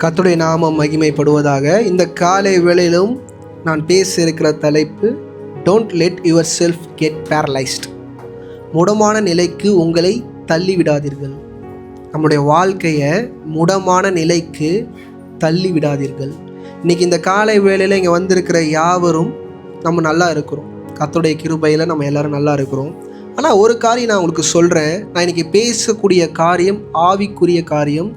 கர்த்தருடைய நாமம் மகிமைப்படுவதாக. இந்த காலை வேளையிலும் நான் பேச இருக்கிற தலைப்பு, don't let yourself get paralysed. முடமான நிலைக்கு உங்களை தள்ளிவிடாதீர்கள். நம்முடைய வாழ்க்கையை முடமான நிலைக்கு தள்ளி விடாதீர்கள். இன்றைக்கி இந்த காலை வேளையில் இங்கே வந்திருக்கிற யாவரும் நம்ம நல்லா இருக்கிறோம். கர்த்தருடைய கிருபையில் நம்ம எல்லோரும் நல்லா இருக்கிறோம். ஆனால் ஒரு காரியம் நான் உங்களுக்கு சொல்கிறேன். நான் இன்றைக்கி பேசக்கூடிய காரியம் ஆவிக்குரிய காரியம்,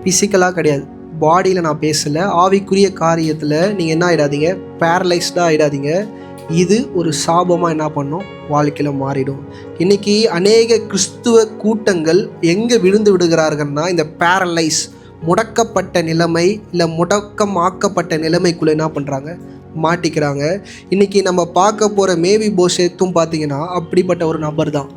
ஃபிசிக்கலாக கிடையாது. பாடியில் நான் பேசலை, ஆவிக்குரிய காரியத்தில் நீங்கள் என்ன ஆகிடாதீங்க, பேரலைஸ்டாக ஆகிடாதீங்க. இது ஒரு சாபமாக என்ன பண்ணும், வாழ்க்கையில் மாறிடும். இன்றைக்கி அநேக கிறிஸ்துவ கூட்டங்கள் எங்கே விழுந்து விடுகிறார்கள்னா, இந்த பேரலைஸ், முடக்கப்பட்ட நிலைமை, இல்லை முடக்கமாக்கப்பட்ட நிலைமைக்குள்ளே என்ன பண்ணுறாங்க, மாட்டிக்கிறாங்க. இன்றைக்கி நம்ம பார்க்க போகிற மேவி போஷேத்தும் பார்த்திங்கன்னா அப்படிப்பட்ட ஒரு நபர் தான்.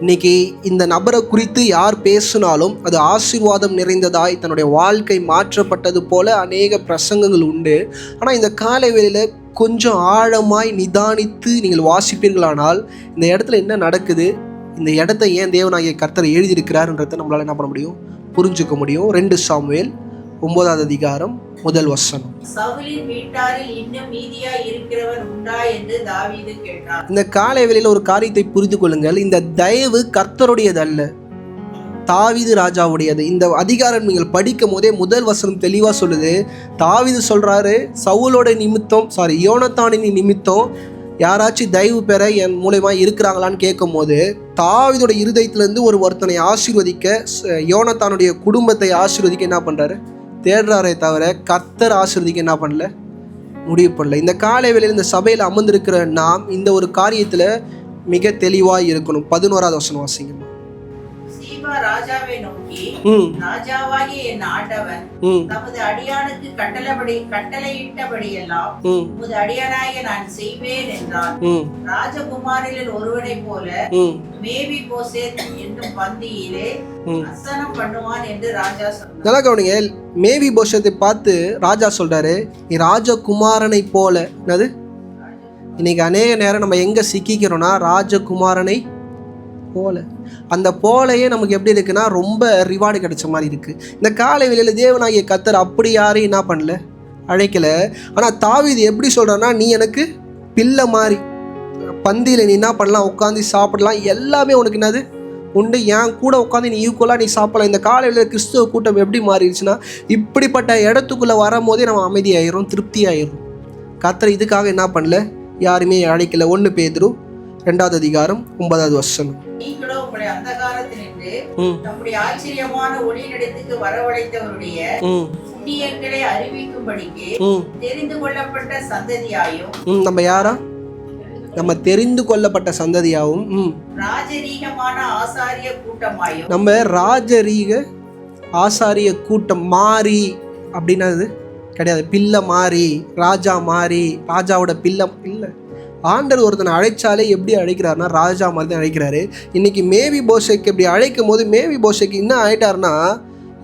இன்றைக்கி இந்த நபரை குறித்து யார் பேசினாலும் அது ஆசீர்வாதம் நிறைந்ததாய், தன்னுடைய வாழ்க்கை மாற்றப்பட்டது போல அநேக பிரசங்கங்கள் உண்டு. ஆனால் இந்த காலை வேளையில் கொஞ்சம் ஆழமாய் நிதானித்து நீங்கள் வாசிப்பீர்களானால் இந்த இடத்துல என்ன நடக்குது, இந்த இடத்த ஏன் தேவனாகிய கர்த்தர் எழுதியிருக்கிறார்ன்றதை நம்மளால் என்ன பண்ண முடியும், புரிஞ்சுக்க முடியும். 2 சாமுவேல் 9வது அதிகாரம் 1 வசனம். சவுலின் வீட்டாரில் இன்னும் மீதியாய் இருக்கிறவர் உண்டா என்று தாவீது கேட்டார். இந்த காலை வேளையில் ஒரு காரியத்தை புரிந்து கொள்ளுங்கள். இந்த தயவு கர்த்தருடையது அல்ல, தாவீது ராஜாவுடையது. இந்த அதிகாரம் நீங்கள் படிக்கும் போதே முதல் வசனம் தெளிவாக சொல்லுது. தாவீது சொல்கிறாரு, சவுலோட நிமித்தம், யோனத்தானின் நிமித்தம் யாராச்சும் தயவு பெற என் மூலமா இருக்கிறாங்களான்னு கேட்கும் போது, தாவீதோட இருதயத்திலேருந்து ஒருத்தனை ஆசீர்வதிக்க, யோனத்தானுடைய குடும்பத்தை ஆசீர்வதிக்க என்ன பண்ணுறாரு, தேடுறாரே தவிர கர்த்தர் ஆசீர்வதிக்க என்ன பண்ணல, முடிவு பண்ணல. இந்த காலை வேளையில் இந்த சபையில் அமர்ந்திருக்கிற நாம் இந்த ஒரு காரியத்தில் மிக தெளிவாக இருக்கணும். 11வது வசனம் வாசிங்க. சீபா ராஜாவை நோக்கி, ராஜாவாகிய என் ஆண்டவன் தமது அடியானுக்கு கட்டளையிட்டபடியெல்லாம் உமது அடியானாகிய நான் செய்வேன் என்றான். ராஜகுமாரில் ஒருவனை போல மேவி போசேத் என்னும் பந்தியிலே அசனம் பண்ணுவான் என்று ராஜா சொன்னார். நல்லா கவனிங்க. மேவி போசேத்தை பார்த்து ராஜா சொல்றாரு, நீ ராஜகுமாரனை போல. என்னது, இன்னைக்கு அநேக நேரம் நம்ம எங்க சிக்கிக்கிறோம்னா, ராஜகுமாரனை போல. அந்த போலையே நமக்கு எப்படி இருக்குன்னா, ரொம்ப ரிவார்டு கிடைச்ச மாதிரி இருக்கு. இந்த காலை வேளையில் தேவனாகிய கர்த்தர் அப்படி யாரையும் என்ன பண்ணல, அழைக்கல. ஆனால் தாவீது எப்படி சொல்றான்னா, நீ எனக்கு பிள்ளை மாதிரி, பந்தியில் நீ என்ன பண்ணலாம், உட்காந்து சாப்பிடலாம், எல்லாமே உனக்கு என்னது உண்டு, என் கூட உட்காந்து நீ ஈக்குவலாக நீ சாப்பிடலாம். இந்த காலையில் கிறிஸ்துவ கூட்டம் எப்படி மாறிடுச்சுன்னா, இப்படிப்பட்ட இடத்துக்குள்ளே வரும்போதே நம்ம அமைதியாயிரும், திருப்தி ஆயிரும். கர்த்தர் இதுக்காக என்ன பண்ணல, யாருமே அழைக்கல. 1 பேதுரு 2வது அதிகாரம் 9வது வசனம். நீங்களோ உங்களுடைய அந்தகாரத்தினின்று நம்முடைய ஆச்சரியமான ஒளியிடத்துக்கு வரவழைத்தவருடைய புண்ணியங்களை அறிவிக்கும்படிக்கு தெரிந்து கொள்ளப்பட்ட சந்ததியாயும், நம்ம யாரா, நம்ம தெரிந்து கொள்ளப்பட்ட சந்ததியாவும், ராஜரீகமான ஆசாரிய கூட்டமாயும். நம்ம ராஜரீக ஆசாரிய கூட்டம். மாறி அப்படின்னா கிடையாது, பிள்ளை மாறி, ராஜா மாறி, ராஜாவோட பிள்ளை இல்லை. ஆண்டர் ஒருத்தனை அழைச்சாலே எப்படி அழைக்கிறாருன்னா, ராஜா மாதிரி தான் அழைக்கிறாரு. இன்றைக்கி மேவி போஷேக்கு இப்படி அழைக்கும் போது, மேவி போஷேக்கு என்ன ஆகிட்டாருன்னா,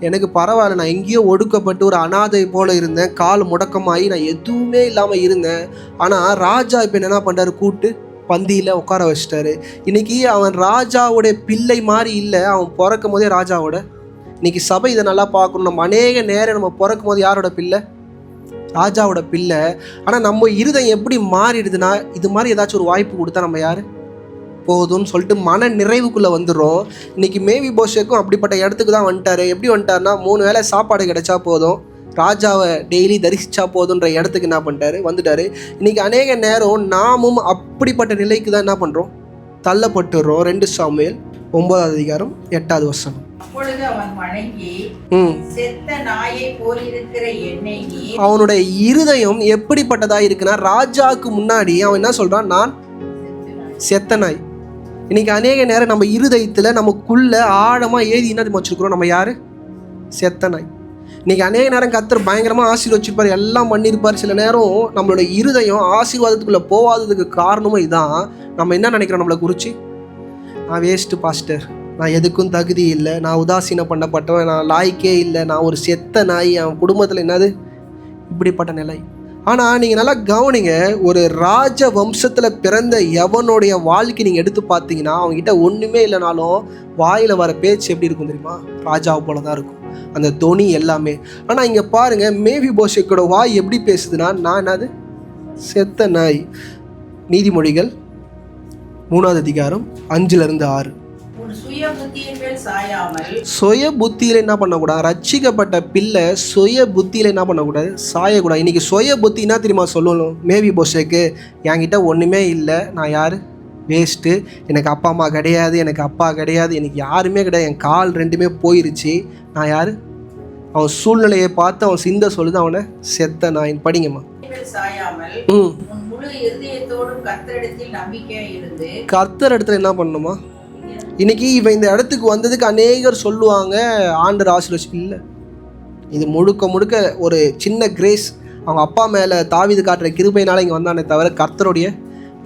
எனக்கு பரவாயில்ல, நான் எங்கேயோ ஒடுக்கப்பட்டு ஒரு அனாதை போல் இருந்தேன், கால் முடக்கமாகி நான் எதுவுமே இல்லாமல் இருந்தேன். ஆனால் ராஜா இப்போ என்ன பண்ணுறாரு, கூட்டு பந்தியில் உட்கார வச்சிட்டாரு. இன்றைக்கி அவன் ராஜாவோட பிள்ளை மாதிரி இல்லை, அவன் பிறக்கும் போதே ராஜாவோட. இன்றைக்கி சபை இதை நல்லா பார்க்கணும். நம்ம அநேக நேரம் நம்ம பிறக்கும் போது யாரோட பிள்ளை, ராஜாவோட பிள்ளை. ஆனால் நம்ம இருதயம் எப்படி மாறிடுதுன்னா, இது மாதிரி ஏதாச்சும் ஒரு வாய்ப்பு கொடுத்தா நம்ம யார் போதும்னு சொல்லிட்டு மன நிறைவுக்குள்ளே வந்துடும். இன்றைக்கி மேவி போஷேக்கும் அப்படிப்பட்ட இடத்துக்கு தான் வந்துட்டார். எப்படி வந்துட்டார்னா, 3 வேளை சாப்பாடு கிடைச்சா போதும், ராஜாவை டெய்லி தரிசித்தா போதுன்ற இடத்துக்கு என்ன பண்ணிட்டாரு, வந்துட்டார். இன்றைக்கி அநேக நேரம் நாமும் அப்படிப்பட்ட நிலைக்கு தான் என்ன பண்ணுறோம், தள்ளப்பட்டுடுறோம். 2 சாமுவேல் 9வது அதிகாரம் 8வது வசனம். அப்பொழுது அவன் வணங்கி, செத்த நாயை போல் இருக்கிற என்னை நீ. அவனுடைய இருதயம் எப்படிப்பட்டதா இருக்குன்னா, ராஜாவுக்கு முன்னாடி அவன் என்ன சொல்றான், நான் செத்த நாய். இன்னைக்கு அநேக நேரம் நம்ம இருதயத்தில் நமக்குள்ள ஆழமாக ஏதி என்ன வச்சுருக்கிறோம், நம்ம யார், செத்த நாய். இன்னைக்கு அநேக நேரம் கர்த்தர் பயங்கரமாக ஆசீர்வச்சிருப்பார், எல்லாம் பண்ணியிருப்பார். சில நேரம் நம்மளோட இருதயம் ஆசீர்வாதத்துக்குள்ளே போகாததுக்கு காரணமும் இதான். நம்ம என்ன நினைக்கிறோம், நம்மளை குறித்து, நான் வேஸ்ட்டு பாஸ்டர், நான் எதுக்கும் தகுதி இல்லை, நான் உதாசீனம் பண்ணப்பட்டவன், நான் லாய்க்கே இல்லை, நான் ஒரு செத்த நாய், அவன் குடும்பத்தில் என்னது, இப்படிப்பட்ட நிலை. ஆனால் நீங்கள் நல்லா கவனிங்க, ஒரு ராஜ வம்சத்தில் பிறந்த எவனுடைய வாழ்க்கை நீங்கள் எடுத்து பார்த்தீங்கன்னா, அவங்ககிட்ட ஒன்றுமே இல்லைனாலும் வாயில் வர பேச்சு எப்படி இருக்கும் தெரியுமா, ராஜாவை போல தான் இருக்கும். அந்த தொனி எல்லாமே. ஆனால் இங்கே பாருங்கள், மேவி போஷேக்கோட வாய் எப்படி பேசுதுன்னா, நான் என்னது செத்த நாய். நீதிமொழிகள் 3ஆம் அதிகாரம் 5-6. சுய புத்தியில் என்ன பண்ணக்கூடாது? ரட்சிக்கப்பட்ட பிள்ளை சுய புத்தியில் என்ன பண்ணக்கூடாது? சாயக்கூடாது. இன்னைக்கு சுய புத்தி என்ன தெரியுமா சொல்லணும்? மேவி போஷேக்கு, என்கிட்ட ஒன்றுமே இல்லை, நான் யார்? வேஸ்ட்டு, எனக்கு அப்பா அம்மா கிடையாது, எனக்கு அப்பா கிடையாது, எனக்கு யாருமே கிடையாது, என் கால் 2மே போயிருச்சு, நான் யார்? அவன் சூழ்நிலையை பார்த்து அவன் சிந்த சொல்லுது, அவனை செத்த நாயின். படிங்கம்மா. கர்த்தர் இடத்துல என்ன பண்ணணுமா? இன்னைக்கு இவன் இந்த இடத்துக்கு வந்ததுக்கு அநேகர் சொல்லுவாங்க ஆண்டவர் ஆசீர்வதிச்சு. இல்லை, இது முழுக்க முழுக்க ஒரு சின்ன கிரேஸ். அவங்க அப்பா மேலே தாவீது காட்டுற கிருபையினால இங்கே வந்தானே தவிர கர்த்தருடைய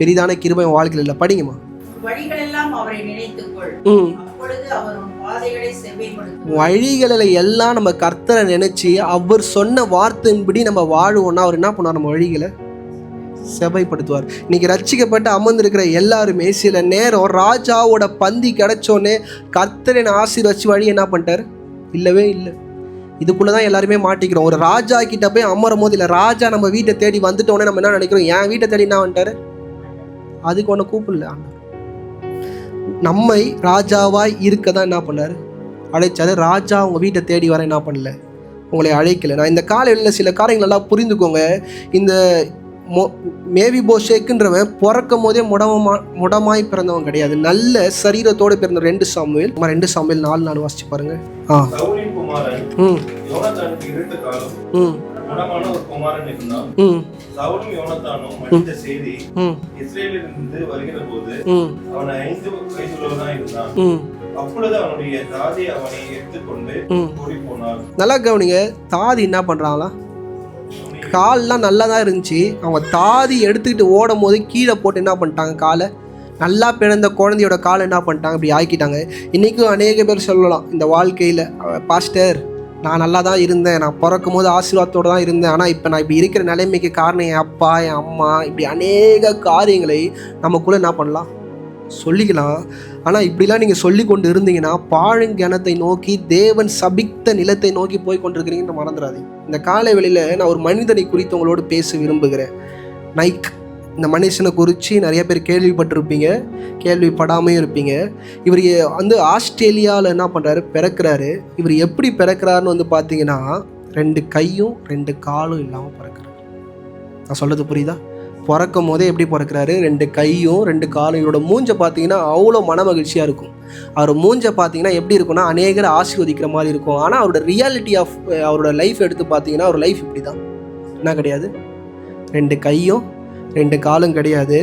பெரிதான கிருபை வாழ்க்கையில் இல்லை. படிங்கம்மா. வழிகளில் எல்லாம் நம்ம கர்த்தரை நினைச்சு அவர் சொன்ன வார்த்தையின்படி நம்ம வாழுவோம்னா அவர் என்ன பண்ணுவார்? நம்ம வழிகளை செவைப்படுத்துவார். இன்னைக்கு ரட்சிக்கப்பட்டு அமர்ந்திருக்கிற எல்லாருமே சில நேரம் ராஜாவோட பந்தி கிடைச்சோன்னே கர்த்தரின் ஆசீர்வதிச்சு வழி என்ன பண்ணிட்டார்? இல்லவே இல்லை. இதுக்குள்ளதான் எல்லாருமே மாட்டிக்கிறோம். ஒரு ராஜா கிட்ட போய் அமரும் போது, இல்லை ராஜா நம்ம வீட்டை தேடி வந்துட்டோன்னே நம்ம என்ன நினைக்கிறோம்? என் வீட்டை தேடி என்ன வந்துட்டாரு? அதுக்கு ஒன்று கூப்பிடல. நம்மை ராஜாவாய் இருக்க தான் என்ன பண்ணாரு? அழைச்சாரு. ராஜா உங்கள் வீட்டை தேடி வர என்ன பண்ணல? உங்களை அழைக்கல. நான் இந்த காலையில் சில காரியங்கள் எல்லாம் புரிந்துக்கோங்க. இந்த மேவி போஷேக்குன்றவன் பிறக்கும் போதே முடமாய் பிறந்தவன் கிடையாது. நல்ல சரீரத்தோடு பிறந்த 2 சாமுவேல் 4 வாசிச்சு பாருங்க. நல்லா கவனிங்க. தாதி என்ன பண்றாங்களா? கால்லாம் நல்லா தான் இருந்துச்சு. அவங்க தாதி எடுத்துக்கிட்டு ஓடும் போது கீழே போட்டு என்ன பண்ணிட்டாங்க? காலை நல்லா பிறந்த குழந்தையோட காலை என்ன பண்ணிட்டாங்க? இப்படி ஆக்கிட்டாங்க. இன்றைக்கும் அநேக பேர் சொல்லலாம் இந்த வாழ்க்கையில், பாஸ்டர் நான் நல்லா தான் இருந்தேன், நான் பிறக்கும் போது ஆசீர்வாதத்தோடு தான் இருந்தேன், ஆனால் இப்போ நான் இப்படி இருக்கிற நிலைமைக்கு காரணம் என் அப்பா, என் அம்மா. இப்படி அநேக காரியங்களை நமக்குள்ளே என்ன பண்ணலாம்? சொல்லிக்கலாம். ஆனால் இப்படிலாம் நீங்கள் சொல்லி கொண்டு இருந்தீங்கன்னா பாழுங்கிணத்தை நோக்கி, தேவன் சபித்த நிலத்தை நோக்கி போய் கொண்டிருக்கிறீங்கன்னு மறந்துடாதீங்க. இந்த காலை வேளையில் நான் ஒரு மனிதனை குறித்து உங்களோடு பேச விரும்புகிறேன். நைக். இந்த மனுஷனை குறித்து நிறைய பேர் கேள்விப்பட்டிருப்பீங்க, கேள்விப்படாமையும் இருப்பீங்க. இவர் வந்து ஆஸ்திரேலியாவில் என்ன பண்ணுறாரு? பிறக்கிறாரு. இவர் எப்படி பிறக்கிறாருன்னு வந்து பார்த்தீங்கன்னா 2 கையும் 2 காலும் இல்லாமல் பிறக்கிறார். நான் சொல்கிறது புரியுதா? பிறக்கும் போதே எப்படி பிறக்கிறாரு? 2 கையும் 2 காலும். இவரோட மூஞ்சை பார்த்தீங்கன்னா அவ்வளோ மன மகிழ்ச்சியாக இருக்கும். அவர் மூஞ்சை பார்த்தீங்கன்னா எப்படி இருக்குன்னா அநேகரை ஆசீர்வதிக்கிற மாதிரி இருக்கும். ஆனால் அவரோட ரியாலிட்டி ஆஃப் அவரோட லைஃப் எடுத்து பார்த்தீங்கன்னா அவர் லைஃப் இப்படி தான். என்ன கிடையாது? 2 கையும் 2 காலும் கிடையாது.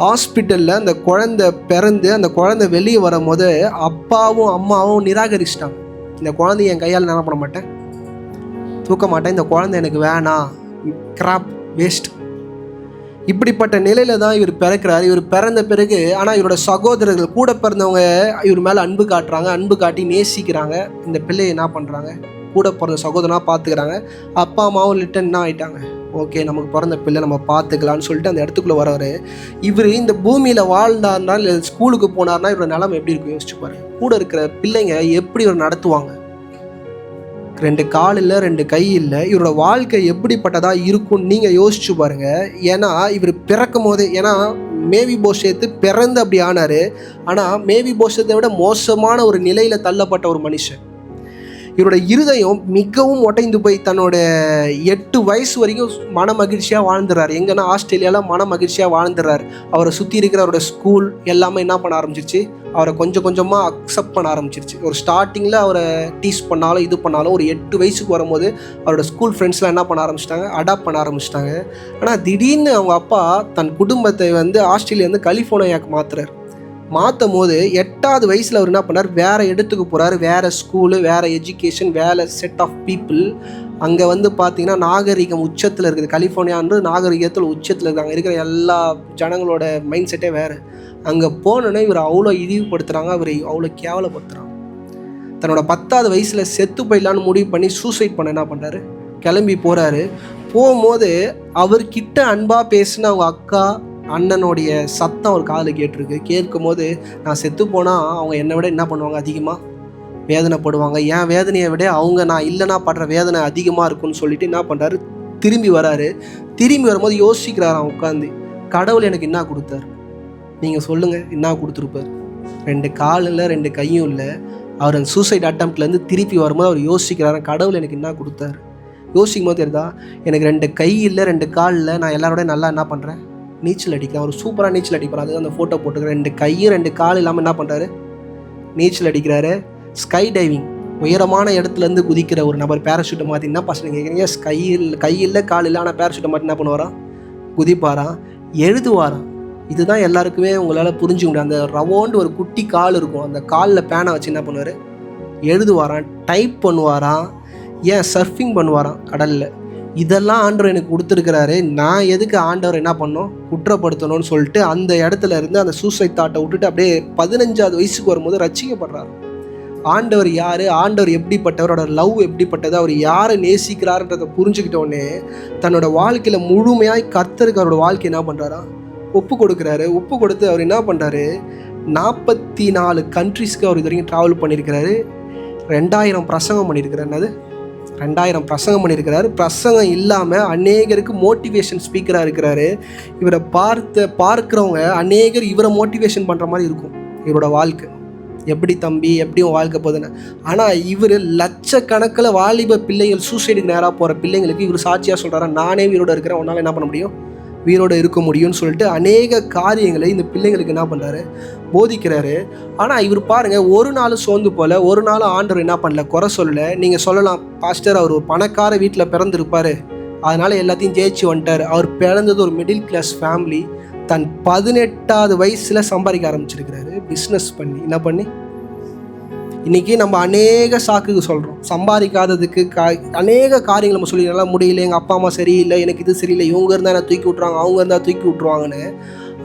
ஹாஸ்பிட்டலில் அந்த குழந்தை பிறந்து அந்த குழந்தை வெளியே வரும் போது அப்பாவும் அம்மாவும் நிராகரிச்சிட்டாங்க. இந்த குழந்தைய என் கையால் என்ன பண்ண மாட்டேன், தூக்க மாட்டேன், இந்த குழந்தை எனக்கு வேணாம், கிராப், வேஸ்ட். இப்படிப்பட்ட நிலையில தான் இவர் பிறக்கிறார். இவர் பிறந்த பிறகு ஆனால் இவரோட சகோதரர்கள் கூட பிறந்தவங்க இவர் மேலே அன்பு காட்டுறாங்க, அன்பு காட்டி நேசிக்கிறாங்க. இந்த பிள்ளையை என்ன பண்ணுறாங்க? கூட பிறந்த சகோதரனாக பார்த்துக்கிறாங்க. அப்பா அம்மாவும் லிட்டன் என்ன ஆகிட்டாங்க? ஓகே, நமக்கு பிறந்த பிள்ளை நம்ம பார்த்துக்கலான்னு சொல்லிட்டு அந்த இடத்துக்குள்ளே வரவர். இவர் இந்த பூமியில் வாழ்ந்தார்னா இல்லை ஸ்கூலுக்கு போனார்னா இவரோட நிலைமை எப்படி இருக்கும் யோசிச்சு பாருங்க. கூட இருக்கிற பிள்ளைங்க எப்படி இவர் நடத்துவாங்க? 2 கால் இல்லை, 2 கை இல்லை. இவரோட வாழ்க்கை எப்படிப்பட்டதாக இருக்கும்னு நீங்கள் யோசிச்சு பாருங்க. ஏன்னா இவர் பிறக்கும் போதே, ஏன்னா மேவி போஷேத்து பிறந்து அப்படி ஆனார். ஆனால் மேவி போஷத்தை விட மோசமான ஒரு நிலையில் தள்ளப்பட்ட ஒரு மனுஷன். இவரோட இருதயம் மிகவும் உடைந்து போய் தன்னோட 8 வயசு வரைக்கும் மன மகிழ்ச்சியாக வாழ்ந்துடுறாரு. எங்கன்னா ஆஸ்திரேலியாவில் மன மகிழ்ச்சியாக வாழ்ந்துடுறாரு. அவரை சுற்றி இருக்கிற அவரோட ஸ்கூல் எல்லாமே என்ன பண்ண ஆரம்பிச்சிருச்சு? அவரை கொஞ்சம் கொஞ்சமாக அக்செப்ட் பண்ண ஆரம்பிச்சிருச்சு. ஒரு ஸ்டார்டிங்கில் அவரை டீஸ் பண்ணாலும் இது பண்ணாலும் ஒரு 8 வயசுக்கு வரும்போது அவரோட ஸ்கூல் ஃப்ரெண்ட்ஸ்லாம் என்ன பண்ண ஆரம்பிச்சிட்டாங்க? அடாப்ட் பண்ண ஆரம்பிச்சிட்டாங்க. ஆனால் திடீர்னு அவங்க அப்பா தன் குடும்பத்தை வந்து ஆஸ்திரேலியா வந்து கலிஃபோர்னியாவுக்கு மாற்றுறாரு. மாற்றும் போது 8வது வயசில் அவர் என்ன பண்ணார்? வேறு இடத்துக்கு போகிறார். வேறு ஸ்கூலு, வேறு எஜுகேஷன், வேறு செட் ஆஃப் பீப்புள். அங்கே வந்து பார்த்திங்கன்னா நாகரிகம் உச்சத்தில் இருக்குது. கலிஃபோர்னியான்றது நாகரிகத்தில் உச்சத்தில் இருக்குது. அங்கே இருக்கிற எல்லா ஜனங்களோட மைண்ட் செட்டே வேறு. அங்கே போனோன்னே இவர் அவ்வளோ இழிவுபடுத்துகிறாங்க, அவர் அவ்வளோ கேவலப்படுத்துகிறாங்க. தன்னோட 10வது வயசில் செத்து போயிடலான்னு முடிவு பண்ணி சூசைட் பண்ண என்ன பண்ணுறாரு? கிளம்பி போகிறாரு. போகும்போது அவர்கிட்ட அன்பாக பேசின அவங்க அக்கா அண்ணனுடைய சத்தம் அவர் காதில் கேட்டிருக்கு. கேட்கும் போது நான் செத்து போனால் அவங்க என்னை விட என்ன பண்ணுவாங்க? அதிகமாக வேதனைப்படுவாங்க, என் வேதனையை விட அவங்க நான் இல்லைனா படுற வேதனை அதிகமாக இருக்குன்னு சொல்லிட்டு என்ன பண்ணுறாரு, திரும்பி வராரு. திரும்பி வரும்போது யோசிக்கிறாராம் உட்காந்து, கடவுள் எனக்கு என்ன கொடுத்தாரு, நீங்கள் சொல்லுங்கள், என்ன கொடுத்துருப்பார்? 2 கால் இல்லை, 2 கையும் இல்லை. அவர் அந்த சூசைட் அட்டம்ப்ட்லேருந்து திருப்பி வரும்போது அவர் யோசிக்கிறாராம், கடவுள் எனக்கு என்ன கொடுத்தாரு. யோசிக்கும் போது தெரியுதா, எனக்கு 2 கை இல்லை, 2 கால் இல்லை, நான் எல்லாரோட நல்லா என்ன பண்ணுறேன், நீச்சல் அடிக்கிறேன். அவர் சூப்பராக நீச்சல் அடிப்பார். அது அந்த ஃபோட்டோ போட்டுக்கிறேன். 2 கையும் 2 கால் இல்லாமல் என்ன பண்ணுறாரு, நீச்சல் அடிக்கிறாரு. ஸ்கை டைவிங், உயரமான இடத்துலேருந்து குதிக்கிற ஒரு நபர். பேராஷூட்டை மாற்றி என்ன பசங்க கேட்குறீங்க, கை இல்லை கால் இல்லை, ஆனால் பேராஷூட்டை மாற்றி என்ன பண்ணுவாராம், குதிப்பாராம், எழுதுவாராம். இதுதான் எல்லாருக்குமே உங்களால் புரிஞ்சுக்க முடியும். அந்த ரவோண்டு ஒரு குட்டி கால் இருக்கும், அந்த காலில் பேனை வச்சு என்ன பண்ணுவார், எழுதுவாராம், டைப் பண்ணுவாராம், ஏன் சர்ஃபிங் பண்ணுவாராம் கடலில். இதெல்லாம் ஆண்டவர் எனக்கு கொடுத்துருக்கிறாரு, நான் எதுக்கு ஆண்டவர் என்ன பண்ணோம், குற்றப்படுத்தணும்னு சொல்லிட்டு அந்த இடத்துல இருந்து அந்த சூசைட் தாட்டை விட்டுட்டு அப்படியே 15வது வயசுக்கு வரும்போது ரட்சிக்கப்படுறாரு. ஆண்டவர் யார், ஆண்டவர் எப்படிப்பட்டவரோட லவ் எப்படிப்பட்டது, அவர் யாரை நேசிக்கிறாருன்றதை புரிஞ்சுக்கிட்டோடனே தன்னோட வாழ்க்கையில் முழுமையாய் கர்த்தருக்கு அவரோட வாழ்க்கை என்ன பண்ணுறாரா, ஒப்பு கொடுக்குறாரு. ஒப்பு கொடுத்து அவர் என்ன பண்ணுறாரு, 44 கண்ட்ரிஸ்க்கு அவர் இது வரைக்கும் ட்ராவல் பண்ணியிருக்கிறாரு. 2000 பிரசங்கம் பண்ணியிருக்கிறார். என்னது 2000 பிரசங்கம் பண்ணியிருக்கிறாரு. பிரசங்கம் இல்லாமல் அநேகருக்கு மோட்டிவேஷன் ஸ்பீக்கராக இருக்கிறாரு. இவரை பார்க்குறவங்க அநேகர் இவரை மோட்டிவேஷன் பண்ணுற மாதிரி இருக்கும் இவரோட வாழ்க்கை. எப்படி தம்பி, எப்படி உன் வாழ்க்கை போகுதுன்னு. ஆனால் இவர் லட்சக்கணக்கில் வாலிப பிள்ளைகள் சூசைடுக்கு நேராக போகிற பிள்ளைங்களுக்கு இவர் சாட்சியாக சொல்கிறாரா, நானே வீரோடு இருக்கிறேன், உன்னால் என்ன பண்ண முடியும், வீரோடு இருக்க முடியும்னு சொல்லிட்டு அநேக காரியங்களை இந்த பிள்ளைங்களுக்கு என்ன பண்ணுறாரு, போதிக்கிறாரு. ஆனால் இவர் பாருங்கள், ஒரு நாள் சோர்ந்து போல், ஒரு நாள் ஆண்டவர் என்ன பண்ணல, குறை சொல்லலை. நீங்கள் சொல்லலாம், பாஸ்டர் அவர் ஒரு பணக்கார வீட்டில் பிறந்திருப்பார், அதனால் எல்லாத்தையும் ஜெயிச்சு வந்துட்டார். அவர் பிறந்தது ஒரு மிடில் கிளாஸ் ஃபேமிலி. தன் 18வது வயசில் சம்பாதிக்க ஆரம்பிச்சிருக்கிறாரு, பிஸ்னஸ் பண்ணி. என்ன பண்ணி, இன்றைக்கி நம்ம அநேக சாக்குக்கு சொல்கிறோம், சம்பாதிக்காததுக்கு அநேக காரியங்கள் நம்ம சொல்லி, நல்லா முடியல, எங்கள் அப்பா அம்மா சரியில்லை, எனக்கு இது சரியில்லை, இவங்க இருந்தால் என்ன தூக்கி விட்ருவாங்க, அவங்க இருந்தால் தூக்கி விட்ருவாங்கன்னு.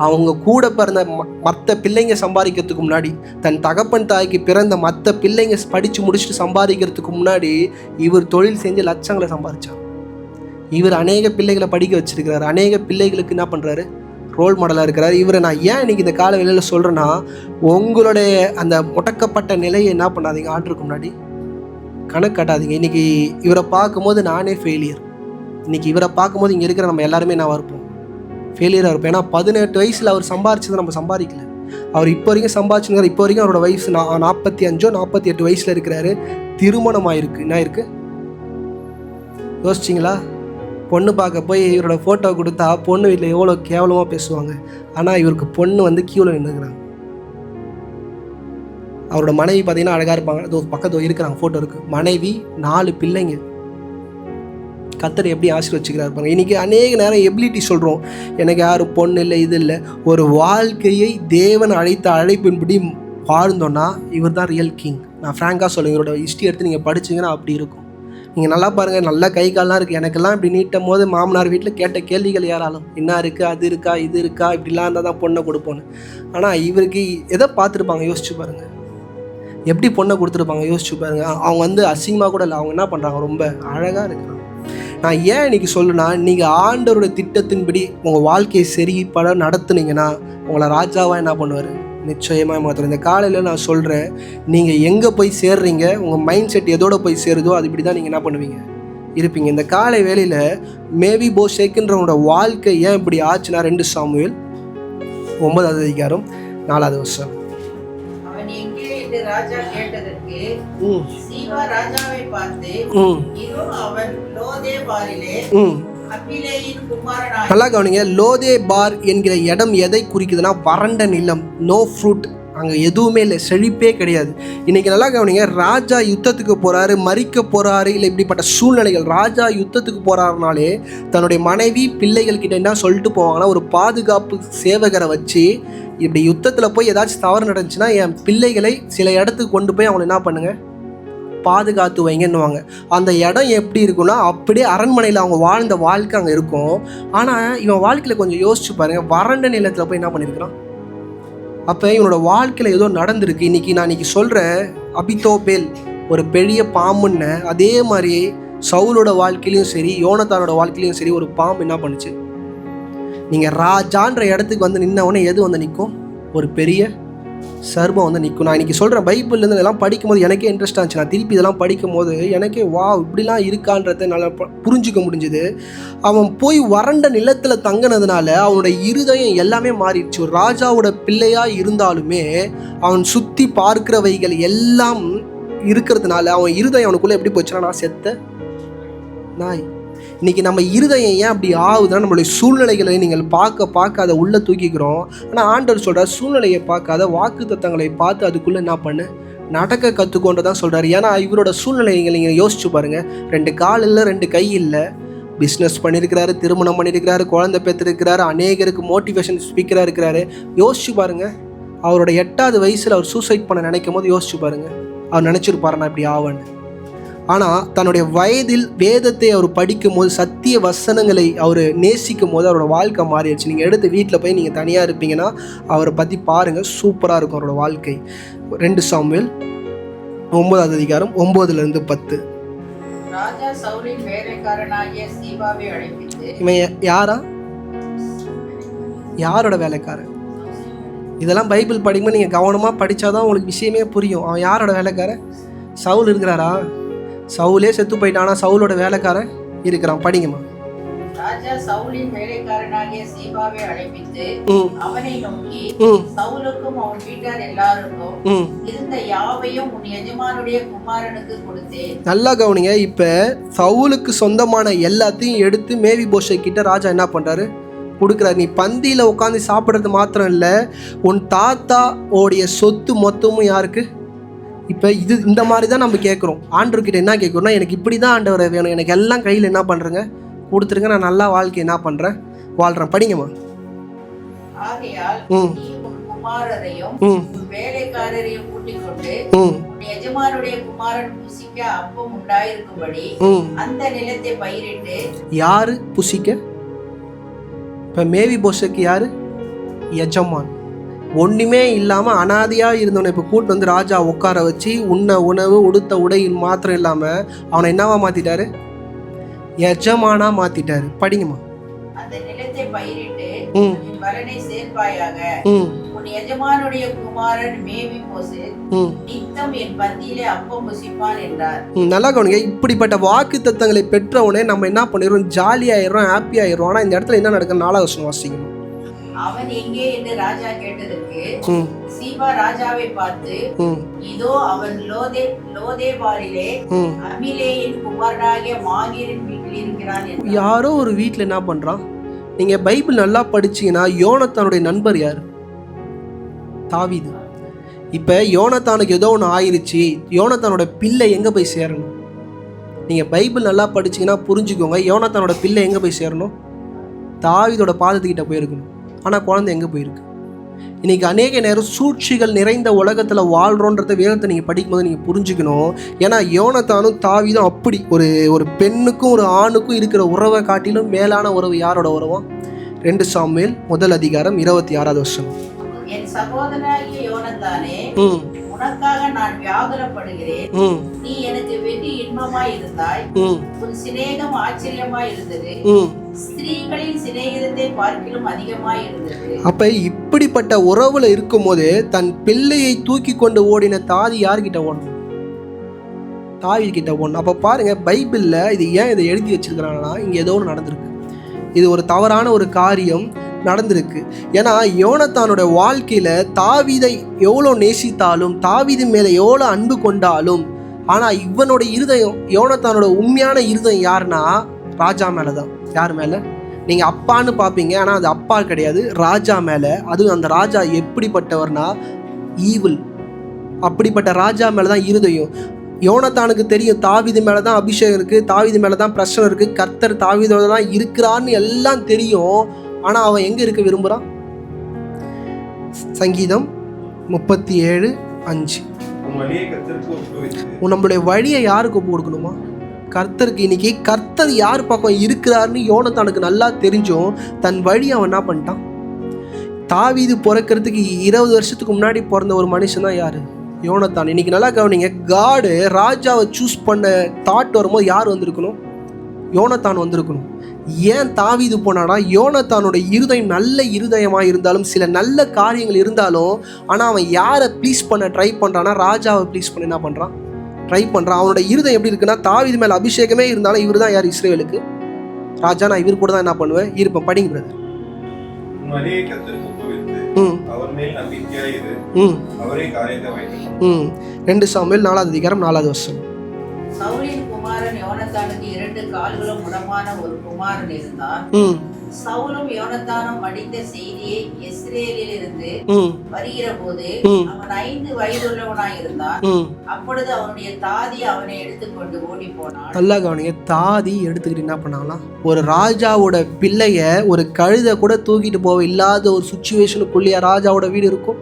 அவங்க கூட பிறந்த மற்ற பிள்ளைங்க சம்பாதிக்கிறதுக்கு முன்னாடி, தன் தகப்பன் தாய்க்கு பிறந்த மற்ற பிள்ளைங்க படித்து முடிச்சுட்டு சம்பாதிக்கிறதுக்கு முன்னாடி இவர் தொழில் செஞ்சு லட்சங்களை சம்பாதிச்சார். இவர் அநேக பிள்ளைகளை படிக்க வச்சிருக்கிறார், அநேக பிள்ளைகளுக்கு என்ன பண்ணுறாரு, ரோல் மாடலாக இருக்கிறார். இவரை நான் ஏன் இன்றைக்கி இந்த கால வேளையில் சொல்கிறேன்னா, உங்களுடைய அந்த முடக்கப்பட்ட நிலையை என்ன பண்ணாதீங்க, ஆண்டருக்கு முன்னாடி கணக்கு காட்டாதீங்க. இன்றைக்கி இவரை பார்க்கும்போது நானே ஃபெயிலியர், இன்றைக்கி இவரை பார்க்கும்போது இங்கே இருக்கிற நம்ம எல்லாருமே நான் இருப்போம், ஃபெயிலியராக இருப்போம். ஏன்னா 18 வயசில் அவர் சம்பாரிச்சதை நம்ம சம்பாதிக்கல. அவர் இப்போ வரைக்கும் சம்பாதிச்சுங்கிறார். இப்போ வரைக்கும் அவரோட வயசு 45 48 வயசில் இருக்கிறாரு. திருமணம் ஆயிருக்கு. என்ன இருக்குது யோசிச்சிங்களா? பொண்ணு பார்க்க போய் இவரோட ஃபோட்டோ கொடுத்தா பொண்ணு வீட்டில் எவ்வளோ கேவலமாக பேசுவாங்க. ஆனால் இவருக்கு பொண்ணு வந்து கியூவில் நின்றுக்கிறாங்க. அவரோட மனைவி பார்த்தீங்கன்னா அழகாக இருப்பாங்க, அது பக்கத்தில் இருக்கிறாங்க, ஃபோட்டோ இருக்குது. மனைவி 4 பிள்ளைங்க. கர்த்தர் எப்படி ஆசீர்வதிச்சுக்கிறார் இருப்பாங்க. இன்றைக்கி அநேக நேரம் எபிலிட்டி சொல்கிறோம், எனக்கு யாரும் பொண்ணு இல்லை, இது இல்லை. ஒரு வாழ்க்கையை தேவன் அழைத்த அழைப்பின்படி வாழ்ந்தோன்னா இவர் தான் ரியல் கிங். நான் ஃப்ராங்காக சொல்லுங்கள், இவரோட ஹிஸ்ட்ரி எடுத்து நீங்கள் படிச்சிங்கன்னா அப்படி இருக்கும். நீங்கள் நல்லா பாருங்கள், நல்லா கை கால்லாம் இருக்குது. எனக்கெல்லாம் இப்படி நீட்டும் போது மாமனார் வீட்டில் கேட்ட கேள்விகள் யாராலும், என்ன இருக்குது, அது இருக்கா, இது இருக்கா, இப்படிலாம் இருந்தால் தான் பொண்ணை கொடுப்போன்னு. ஆனால் இவருக்கு எதை பார்த்துருப்பாங்க யோசிச்சு பாருங்கள், எப்படி பொண்ணை கொடுத்துருப்பாங்க யோசிச்சு பாருங்கள். அவங்க வந்து அசிங்கமாக கூட இல்லை, அவங்க என்ன பண்ணுறாங்க, ரொம்ப அழகாக இருக்கிறாங்க. நான் ஏன் இன்றைக்கி சொல்லுன்னா, நீங்கள் ஆண்டவருடைய திட்டத்தின்படி உங்கள் வாழ்க்கையை சரிப்பட நடத்துனீங்கன்னா உங்களை ராஜாவாக என்ன பண்ணுவார், நிச்சயமாக மாத்திரம். இந்த காலையில் நான் சொல்கிறேன், நீங்கள் எங்கே போய் சேர்றீங்க, உங்கள் மைண்ட் செட் எதோட போய் சேருதோ அது இப்படி தான் நீங்கள் என்ன பண்ணுவீங்க, இருப்பீங்க. இந்த காலை வேளையில் மேவி போஷேக்குன்றவனோட வாழ்க்கை ஏன் இப்படி ஆச்சுன்னா, 2 சாமுவேல் 9வது அதிகாரம் 4வது வசனம். அவன் எங்கே என்று ராஜா கேட்டதற்கு சீபா ராஜாவை பார்த்து, இதோ அவன் லோதேபாரிலே அபிலேயின் குமாரனாய். நல்லா கவனிங்க, லோதே பார் என்கிற இடம் எதை குறிக்குதுன்னா, வறண்ட நிலம், நோ ஃப்ரூட், அங்கே எதுவுமே இல்லை, செழிப்பே கிடையாது. இன்றைக்கி நல்லா கவனிங்க, ராஜா யுத்தத்துக்கு போகிறாரு, மறிக்க போகிறாரு, இல்லை இப்படிப்பட்ட சூழ்நிலைகள். ராஜா யுத்தத்துக்கு போகிறாருனாலே தன்னுடைய மனைவி பிள்ளைகள்கிட்ட என்ன சொல்லிட்டு போவாங்கன்னா, ஒரு பாதுகாப்பு சேவகரை வச்சு, இப்படி யுத்தத்தில் போய் ஏதாச்சும் தவறு நடந்துச்சுன்னா என் பிள்ளைகளை சில இடத்துக்கு கொண்டு போய் அவங்களை என்ன பண்ணுங்கள், பாதுகாத்து வைங்கன்னுவாங்க. அந்த இடம் எப்படி இருக்குன்னா, அப்படியே அரண்மனையில் அவங்க வாழ்ந்த வாழ்க்கை அங்கே இருக்கும். ஆனால் இவன் வாழ்க்கையில் கொஞ்சம் யோசிச்சு பாருங்கள், வறண்ட நிலத்தில் போய் என்ன பண்ணியிருக்கிறான். அப்போ இவனோட வாழ்க்கையில் ஏதோ நடந்திருக்கு. நான் இன்னைக்கு சொல்கிறேன், அபித்தோபேல் ஒரு பெரிய பாம்புன்னு, அதே மாதிரி சவுலோட வாழ்க்கையிலையும் சரி, யோனத்தானோட வாழ்க்கையிலையும் சரி, ஒரு பாம்பு என்ன பண்ணுச்சு. நீங்கள் ராஜான்ற இடத்துக்கு வந்து நின்னவொடனே எது வந்து நிற்கும், ஒரு பெரிய சர்பம் வந்து நிற்கும். நான் இன்றைக்கி சொல்கிறேன், பைபிள்லேருந்து இதெல்லாம் படிக்கும்போது எனக்கே இன்ட்ரெஸ்ட்டாக இருந்துச்சு. நான் திருப்பி இதெல்லாம் படிக்கும்போது எனக்கே இப்படிலாம் இருக்கான்றதை நல்லா புரிஞ்சிக்க முடிஞ்சுது. அவன் போய் வறண்ட நிலத்தில் தங்கினதுனால அவனோட இருதயம் எல்லாமே மாறிடுச்சு. ஒரு ராஜாவோட பிள்ளையாக இருந்தாலுமே அவன் சுற்றி பார்க்கிறவைகள் எல்லாம் இருக்கிறதுனால அவன் இருதயம் அவனுக்குள்ளே எப்படி போச்சுன்னா, நான் செத்த நாய். இன்றைக்கி நம்ம இருதயம் ஏன் அப்படி ஆகுதுன்னா, நம்மளுடைய சூழ்நிலைகளை நீங்கள் பார்க்க அதை உள்ளே தூக்கிக்கிறோம். ஆனால் ஆண்டவர் சொல்கிறார், சூழ்நிலையை பார்க்காத வாக்குத்தத்தங்களை பார்த்து அதுக்குள்ளே என்ன பண்ணு, நடக்க கற்றுக்கொண்டு தான் சொல்கிறார். ஏன்னா இவரோட சூழ்நிலைகளை நீங்கள் யோசிச்சு பாருங்கள். 2 கால் இல்லை, 2 கை இல்லை, பிஸ்னஸ் பண்ணியிருக்கிறாரு, திருமணம் பண்ணியிருக்கிறாரு, குழந்தை பெற்றிருக்கிறாரு, அநேகருக்கு மோட்டிவேஷன் ஸ்பீக்கராக இருக்கிறாரு. யோசிச்சு பாருங்கள், அவரோட 8வது வயசில் அவர் சூசைட் பண்ண நினைக்கும் போது யோசிச்சு பாருங்கள், அவர் நினச்சிருப்பாரு நான் இப்படி ஆவேன்னு. ஆனால் தன்னுடைய வயதில் வேதத்தை அவர் படிக்கும் போது, சத்திய வசனங்களை அவர் நேசிக்கும் போது அவரோட வாழ்க்கை மாறிடுச்சு. நீங்கள் எடுத்து வீட்டில் போய் நீங்கள் தனியாக இருப்பீங்கன்னா அவரை பற்றி பாருங்கள், சூப்பராக இருக்கும் அவரோட வாழ்க்கை. 2 சாமுவேல் 9வது அதிகாரம் 9-10. ராஜா சவுலின் வேலைக்காரனாகிய சீபாவை அழைப்பித்து, இவன் யாரா? யாரோட வேலைக்காரன்? இதெல்லாம் பைபிள் படிக்கும்போது நீங்கள் கவனமாக படித்தாதான் உங்களுக்கு விஷயமே புரியும். அவன் யாரோட வேலைக்காரன்? சவுல் இருக்கிறாரா? சவுலே செத்து போயிட்டானா, சவுலோட வேலைக்காரன் இருக்கிறான். படிங்கம்மா. ராஜா சவுலின் வேலைக்காரனாகிய சீபாவை அழைப்பித்து அவனை நோக்கி, சவுலுக்கும் அவன் வீட்டார் எல்லாருக்கும் இருந்த யாவையும் உன் எஜமானுடைய குமாரனுக்கு கொடுத்தேன். நல்லா கவனிங்க. இப்ப சவுலுக்கு சொந்தமான எல்லாத்தையும் எடுத்து மேவிபோஷை கிட்ட ராஜா என்ன பண்றாரு, கொடுக்குறாரு. நீ பந்தியில உட்காந்து சாப்பிட்றது மாத்திரம் இல்லை, உன் தாத்தா ஓடைய சொத்து மொத்தமும் யாருக்கு? இப்போ இந்த மாதிரி தான் நம்ம கேட்குறோம். ஆண்டவர்கிட்ட என்ன கேட்குறோம்னா, எனக்கு இப்படி தான் ஆண்டவரை வேணும், எனக்கு எல்லாம் கையில் என்ன பண்ணுறேங்க கொடுத்துருங்க, நான் நல்லா வாழ்க்கை என்ன பண்ணுறேன் வாழ்கிறேன். படிங்கம்மா. ஆகையால் நீ உன் குமாரரையும் வேலைக்காரரையும் கூட்டிக் கொண்டு எஜமானுடைய குமாரன் புசிக்க அப்பம் உண்டாயிருக்கும்படி அந்த நிலத்தை பயிரிட்டு. யாரு புசிக்க? இப்போ மேவிபோஷுக்கு யாரு? எஜமான். ஒன்றுமே இல்லாமல் அனாதையாக இருந்தவனை இப்போ கூட்டு வந்து ராஜா உட்கார வச்சு உண்ண உணவு உடுத்த உடை மாத்திரம் இல்லாமல் அவனை என்னவா மாற்றிட்டாரு? எஜமானா மாற்றிட்டாரு. படிங்கம்மா. அந்த நிலத்தை பயிரிட்டு பலனை சேர்ப்பாயாக. உன் எஜமானுடைய குமாரன் மேவிபோசு நித்தம் என் பந்தியிலே அப்பம் புசிப்பான் என்றார். நல்லா கவனிங்க. இப்படிப்பட்ட வாக்கு தத்தங்களை பெற்றவனே நம்ம என்ன பண்ணிடுறோம், ஜாலியாயிடுறோம், ஹாப்பி ஆயிடுறோம். ஆனால் இந்த இடத்துல என்ன நடக்குது? 4வது வசனம் வாசிக்கணும். அவன் எங்கே என்று ராஜா கேட்டதற்கு சீபா ராஜாவை பார்த்து, இதோ அவன் லோதேபாரிலே அபிலேயின் குமாரனாகிய மாகீரின் வீட்டில் இருக்கிறான். யாரோ ஒரு வீட்டில் என்ன பண்றான்? நீங்க பைபிள் நல்லா படிச்சீங்கன்னா யோனத்தானுடைய நண்பர் யாரு? தாவீது. இப்ப யோனத்தானுக்கு ஏதோ ஒன்று ஆயிருச்சு, யோனத்தானோட பிள்ளை எங்க போய் சேரணும்? நீங்க பைபிள் நல்லா படிச்சீங்கன்னா புரிஞ்சுக்கோங்க, யோனத்தானோட பிள்ளை எங்க போய் சேரணும்? தாவீதோட பாதத்துக்கிட்ட போயிருக்கணும். ஆனால் குழந்தை எங்கே போயிருக்கு? இன்றைக்கி அநேக நேரம் சூழ்ச்சிகள் நிறைந்த உலகத்தில் வாழ்கிறோன்றத வேதத்தை நீங்கள் படிக்கும்போது நீங்கள் புரிஞ்சுக்கணும். ஏன்னா யோனத்தானும் தாவீதும் அப்படி ஒரு பெண்ணுக்கும் ஒரு ஆணுக்கும் இருக்கிற உறவை காட்டிலும் மேலான உறவு யாரோட உறவா? 2 சாமுவேல் 1 அதிகாரம் 26வது வசனம். என் சகோதரனாகிய யோனத்தானே, உனக்காக நான் வியாகுலப்படுகிறேன். நீ எனக்கு வெகு இன்பமாய் இருந்தாய், உன் சிநேகம் ஆச்சரியமாய் இருந்தது, ஸ்திரீகளின் சிநேகிதத்தை பார்க்கிலும் அதிகமாய் இருந்தது. அப்ப இப்படிப்பட்ட உறவுல இருக்கும் போது தன் பிள்ளையை தூக்கி கொண்டு ஓடின தாதி யார்கிட்ட ஓடணும்? தாவீது கிட்ட ஓடணும். அப்ப பாருங்க, பைபிள்ல இது ஏன் இதை எழுதி வச்சிருக்கிறாங்கன்னா, இங்க ஏதோ ஒன்று நடந்திருக்கு. இது ஒரு தவறான ஒரு காரியம் நடந்திருக்கு. ஏன்னா யோனத்தானோட வாழ்க்கையில தாவீதை எவ்வளோ நேசித்தாலும், தாவீது மேல எவ்வளோ அன்பு கொண்டாலும், ஆனா இவனோட இருதயம், யோனத்தானோட உண்மையான இருதயம் யாருன்னா ராஜா மேலதான். யார் மேல? நீங்க அப்பான்னு பார்ப்பீங்க, ஆனா அது அப்பா கிடையாது, ராஜா மேல. அதுவும் அந்த ராஜா எப்படிப்பட்டவர்னா ஈவில். அப்படிப்பட்ட ராஜா மேலதான் இருதயம். யோனத்தானுக்கு தெரியும் தாவீது மேலதான் அபிஷேகம் இருக்கு, தாவீது மேலதான் பிரச்சனை இருக்கு, கர்த்தர் தாவீதோட தான் இருக்கிறான்னு எல்லாம் தெரியும். ஆனா அவன் எங்க இருக்க விரும்புறான்? சங்கீதம் 37:5. நம்மளுடைய வழியை யாருக்கு ஒப்பு கொடுக்கணுமா? கர்த்தருக்கு. இன்னைக்கு கர்த்தர் யார் பக்கம் இருக்கிறாருன்னு யோனத்தானுக்கு நல்லா தெரிஞ்சும் தன் வழி அவன் என்ன பண்ணிட்டான்? தாவீது பிறக்கிறதுக்கு 20 வருஷத்துக்கு முன்னாடி பிறந்த ஒரு மனுஷன் தான் யாரு? யோனத்தான். இன்னைக்கு நல்லா கவனிங்க, காடு ராஜாவை சூஸ் பண்ண தாட் வரும்போது யார் வந்திருக்கணும்? யோனத்தான் வந்திருக்கணும். ஏன் தாவீது போனானா, யோனத்தானோட இருதயம் நல்ல இருதயமாக இருந்தாலும் சில நல்ல காரியங்கள் இருந்தாலும், ஆனால் அவன் யாரை ப்ளீஸ் பண்ண ட்ரை பண்ணுறான்னா, ராஜாவை ப்ளீஸ் பண்ண என்ன பண்ணுறான், ட்ரை பண்ணுறான். அவனோட இருதயம் எப்படி இருக்குன்னா, தாவீது மேலே அபிஷேகமே இருந்தாலும் இவர் தான் யார், இஸ்ரவேலுக்கு ராஜா, நான் இவர் கூட தான் என்ன பண்ணுவேன் இருப்பேன். படிங்க பிரதர். ரெண்டு சாமுவேல் 4வது அதிகாரம் 4வது வசனம். சவுலின் குமாரன் யோனத்தானுக்கு 2 கால்களும் முடமான ஒரு குமாரன் இருந்தான். சவுலும் யோனத்தானும் அடித்த செய்தியை இஸ்ரேலில் இருந்து வருகிற போது அவன் 5 வயதுள்ளவனாய் இருந்தான். அப்பொழுது அவனுடைய தாதி அவனை எடுத்துக்கொண்டு ஓடி போனான். நல்லா கவனிங்க, தாதி எடுத்துக்கிட்டு என்ன பண்ணாங்களா, ஒரு ராஜாவோட பிள்ளைய ஒரு கழுதை கூட தூக்கிட்டு போக இல்லாத ஒரு சுச்சுவேஷனுக்குள்ளேயே ராஜாவோட வீடு இருக்கும்.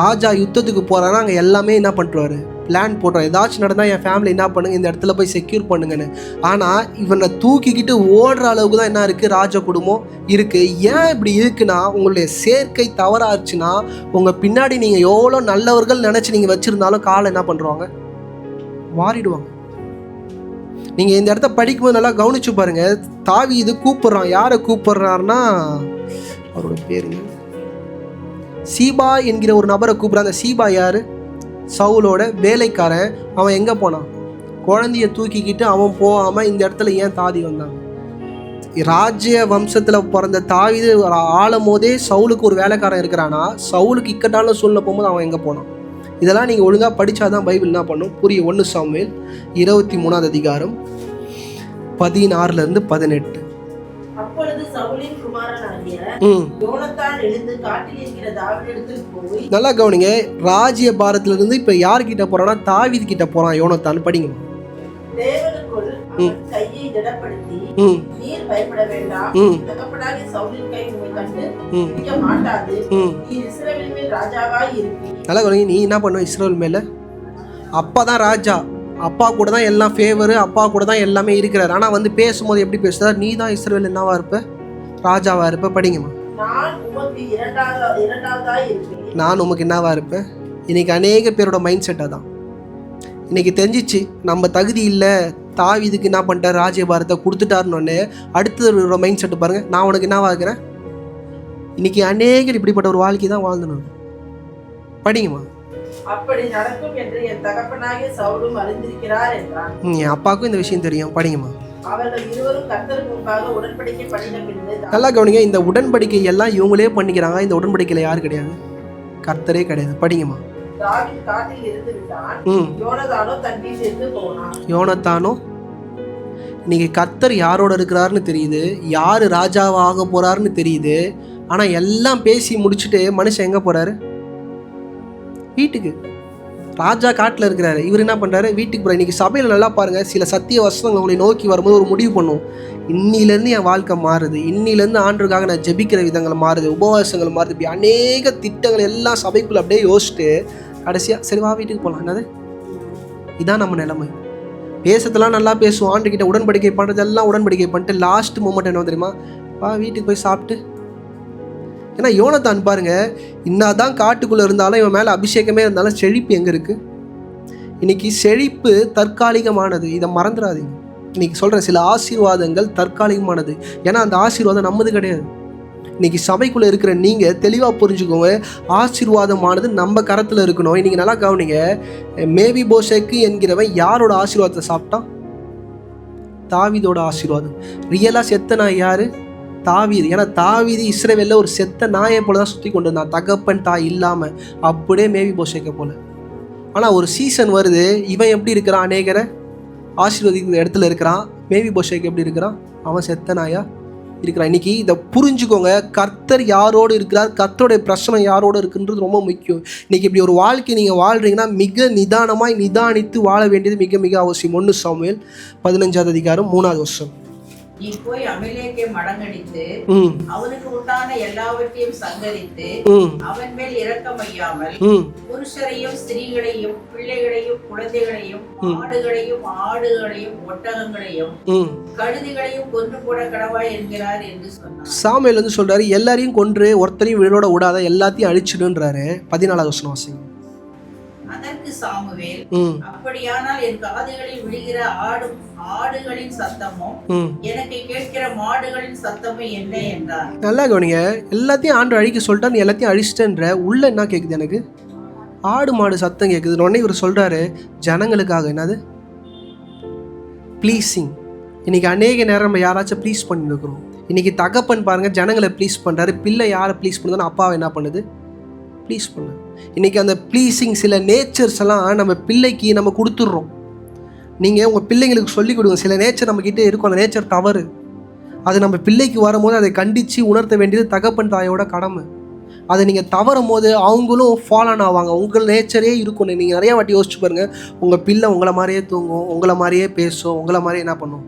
ராஜா யுத்தத்துக்கு போறான்னா அங்கே எல்லாமே என்ன பண்ணுறாரு, பிளான் போடுறான். ஏதாச்சும் நடந்தால் என் ஃபேமிலி என்ன பண்ணுங்க, இந்த இடத்துல போய் செக்யூர் பண்ணுங்கன்னு. ஆனால் இவனை தூக்கிக்கிட்டு ஓடுற அளவுக்கு தான் என்ன இருக்குது, ராஜ குடும்பம் இருக்குது. ஏன் இப்படி இருக்குன்னா, உங்களுடைய சேர்க்கை தவறாச்சுன்னா உங்கள் பின்னாடி நீங்கள் எவ்வளோ நல்லவர்கள் நினச்சி நீங்கள் வச்சுருந்தாலும் காலை என்ன பண்ணுறாங்க, மாறிடுவாங்க. நீங்கள் இந்த இடத்த படிக்கும்போது நல்லா கவனிச்சு பாருங்க. தாவீது கூப்பிட்றான். யாரை கூப்பிட்றாருன்னா, அவரோட பேருங்க சீபா என்கிற ஒரு நபரை கூப்பிட்றான். அந்த சீபா யார், சவுலோட வேலைக்காரன். அவன் எங்கே போனான், குழந்தைய தூக்கிக்கிட்டு அவன் போகாமல் இந்த இடத்துல ஏன் தாதி வந்தாங்க. ராஜ்ய வம்சத்தில் பிறந்த தாவீது ஆளும் போதே சவுலுக்கு ஒரு வேலைக்காரன் இருக்கிறானா, சவுலுக்கு இக்கட்டான சூழ்நிலை போகும்போது அவன் எங்கே போனான். இதெல்லாம் நீங்கள் ஒழுங்காக படித்தாதான் பைபிள் என்ன பண்ணும் புரிய. 1 சாமுவேல் 23வது அதிகாரம் 16 18. அப்பொழுது சவுலின் குமாரனாகிய யோனத்தான் எழுந்து காட்டில் இருக்கிற தாவீதிடத்தில் போய், நல்லா கவனிங்க, ராஜ்ய பாரத்துல இருந்து இப்ப யார் கிட்ட போறான்னா, தாவீது கிட்ட போறான் யோனத்தான். படிங்க. தேவனுக்குள் கையை திடப்படுத்தி, நீர் பயப்பட வேண்டாம், தகப்பனாகிய சவுலின் கை உம்மை கண்டு பிடிக்க மாட்டாது, நீர் இஸ்ரவேலின் மேல் ராஜாவாய் இருப்பீர். நல்லா கவனிங்க, நீ என்ன பண்ணுவ, இஸ்ரவேல் மேல அப்பா தான் ராஜா, அப்பா கூட தான் எல்லாம் ஃபேவரு, அப்பா கூட தான் எல்லாமே இருக்கிறார். ஆனால் வந்து பேசும்போது எப்படி பேசுறார், நீ தான் இஸ்ரவேல் என்னவா இருப்ப, ராஜாவா இருப்ப. படிங்கம்மா. நான் உமக்கு என்னவா இருப்பேன். இன்னைக்கு அநேக பேரோட மைண்ட் செட்டாக தான் இன்னைக்கு தெரிஞ்சிச்சு, நம்ம தகுதி இல்லை, தாவீதுக்கு என்ன பண்ணிட்டார், ராஜ்யபாரத்தை கொடுத்துட்டாருன்னு. அடுத்தது மைண்ட் செட்டு பாருங்க, நான் உனக்கு என்னவா இருக்கிறேன். இன்னைக்கு அநேகர் இப்படிப்பட்ட ஒரு வாழ்க்கை தான் வாழ்ந்தணும். படிங்கம்மா. அப்படி நடக்கும் என்று என் தகப்பனாகிய சவுலும் அறிந்திருக்கிறார் என்றான். என் அப்பாவுக்கும் இந்த விஷயம் தெரியும். படிங்கம்மா. அவர்கள் இருவரும் கர்த்தருக்கு முன்பாக உடன்படிக்கை பண்ணின பின்பு, நல்லா கவனிங்க, இந்த உடன்படிக்கை எல்லாம் இவங்களே பண்ணிக்கிறாங்க. இந்த உடன்படிக்கையில யாரு கிடையாது, கர்த்தரே கிடையாது. படிங்கம்மா. தாவீது காட்டில் இருந்து விட்டான். யோனத்தானோ தன் வீட்டிற்கு போனான். யோனத்தானோ, இன்னைக்கு கர்த்தர் யாரோட இருக்கிறாருன்னு தெரியுது, யாரு ராஜாவாக போறாருன்னு தெரியுது. ஆனா எல்லாம் பேசி முடிச்சுட்டு மனுஷன் எங்க போறாரு, வீட்டுக்கு. ராஜா காட்டில் இருக்கிறாரு, இவர் என்ன பண்ணுறாரு, வீட்டுக்கு போகிறார். இன்றைக்கி சபையில் நல்லா பாருங்கள், சில சத்திய வசனங்கள் உங்களை நோக்கி வரும்போது ஒரு முடிவு பண்ணும், இன்னிலேருந்து என் வாழ்க்கை மாறுது, இன்னிலேருந்து ஆண்டுக்காக நான் ஜெபிக்கிற விதங்கள் மாறுது, உபவாசங்கள் மாறுது. இப்படி அநேக திட்டங்கள் எல்லாம் சபைக்குள்ளே அப்படியே யோசிச்சுட்டு கடைசியாக சரி வா வீட்டுக்கு போகலாம். என்னது, இதான் நம்ம நிலைமை. பேசுறதெல்லாம் நல்லா பேசுவோம், ஆண்டுகிட்ட உடன்படிக்கை பண்ணுறதெல்லாம் உடன்படிக்கை பண்ணிட்டு லாஸ்ட் மூமெண்ட் என்ன தெரியுமா, வா வீட்டுக்கு போய் சாப்பிட்டு. ஏன்னா யோனத்தான் பாருங்க, இன்னாதான் காட்டுக்குள்ளே இருந்தாலும் இவன் மேலே அபிஷேகமே இருந்தாலும் செழிப்பு எங்கே இருக்குது. இன்னைக்கு செழிப்பு தற்காலிகமானது, இதை மறந்துடாதீங்க. இன்னைக்கு சொல்கிறேன், சில ஆசீர்வாதங்கள் தற்காலிகமானது. ஏன்னா அந்த ஆசீர்வாதம் நம்மது கிடையாது. இன்னைக்கு சபைக்குள்ளே இருக்கிற நீங்கள் தெளிவாக புரிஞ்சுக்கோங்க, ஆசீர்வாதமானது நம்ம கரத்தில் இருக்கணும். இன்னைக்கு நல்லா கவனிங்க, மேவி போஷேக்கு என்கிறவன் யாரோட ஆசீர்வாதத்தை சாப்பிட்டான், தாவீதோட ஆசீர்வாதம். ரியலாக செத்த நாய் யாரு, தாவீது. ஏன்னா தாவீது இஸ்ரவேலில் ஒரு செத்த நாயை போல தான் சுற்றி கொண்டு இருந்தான், தகப்பன் தாய் இல்லாமல். அப்படியே மேவி போஷேக்க போல. ஆனால் ஒரு சீசன் வருது, இவன் எப்படி இருக்கிறான், அநேகரை ஆசீர்வதிக்கிற இடத்துல இருக்கிறான். மேவி போஷேக் எப்படி இருக்கிறான், அவன் செத்த நாயா இருக்கிறான். இன்னைக்கு இதை புரிஞ்சுக்கோங்க, கர்த்தர் யாரோடு இருக்கிறார், கர்த்தருடைய பிரச்சனை யாரோடு இருக்குன்றது ரொம்ப முக்கியம். இன்னைக்கு இப்படி ஒரு வாழ்க்கை நீங்கள் வாழ்றீங்கன்னா மிக நிதானமாய் நிதானித்து வாழ வேண்டியது மிக மிக அவசியம். 1 சாமுவேல் 15வது அதிகாரம் 3வது வசனம். நீ போய் அமலேக்கை மடங்கடித்து அவனுக்கு உண்டான எல்லாவற்றையும் சங்கரித்து அவன் மேல் இரக்கமையாமல் புருஷரையும் ஸ்திரீகளையும் பிள்ளைகளையும் குழந்தைகளையும் மாடுகளையும் ஆடுகளையும் ஒட்டகங்களையும் கழுதிகளையும் கொன்று போட கடவாய் என்கிறார் என்று சொன்னார். சாமுவேல் வந்து சொல்றாரு, எல்லாரையும் கொன்று ஒருத்தரையும் உயிரோட விடாத, எல்லாத்தையும் அழிச்சிடுன்றாரு. 14வது வசனம் வாசிங்க. அதற்கு சாமுவேல், அப்படியானால் என் காதுகளில் விழுகிற ஆடுகளின் சத்தமும் எனக்கு கேட்கிற மாடுகளின் சத்தமும் என்ன என்றார். நல்லா கவனிங்க, எல்லாத்தையும் ஆண்டு அழிக்க சொல்லிட்டா நீ எல்லாத்தையும் அழிச்சிட்டன்ற. உள்ள என்ன கேட்குது? எனக்கு ஆடு மாடு சத்தம் கேட்குது. உடனே இவர் சொல்றாரு, ஜனங்களுக்காக என்னது ப்ளீஸிங். இன்னைக்கு அநேக நேரம் நம்ம யாராச்சும் ப்ளீஸ் பண்ணிருக்கிறோம். இன்னைக்கு தகப்பன் பாருங்க ஜனங்களை ப்ளீஸ் பண்றாரு. பிள்ளை யாரை ப்ளீஸ் பண்ணுதுன்னா அப்பாவை என்ன பண்ணுது? ப்ளீஸ் பண்ணு. இன்னைக்கு அந்த ப்ளீஸிங் சில நேச்சர்ஸ் எல்லாம் நம்ம பிள்ளைக்கு நம்ம கொடுத்துட்றோம். நீங்கள் உங்கள் பிள்ளைங்களுக்கு சொல்லிக் கொடுங்க. சில நேச்சர் நம்மக்கிட்டே இருக்கும், அந்த நேச்சர் தவறு. அது நம்ம பிள்ளைக்கு வரும்போது அதை கண்டித்து உணர்த்த வேண்டியது தகப்பன் தாயோட கடமை. அதை நீங்கள் தவறும் போது அவங்களும் ஃபாலோன் ஆவாங்க. உங்கள் நேச்சரே இருக்கும். நீங்கள் நிறையா வாட்டி யோசிச்சு பாருங்கள். உங்கள் பிள்ளை உங்களை மாதிரியே தூங்கும், உங்களை மாதிரியே பேசும், உங்களை மாதிரியே என்ன பண்ணும்?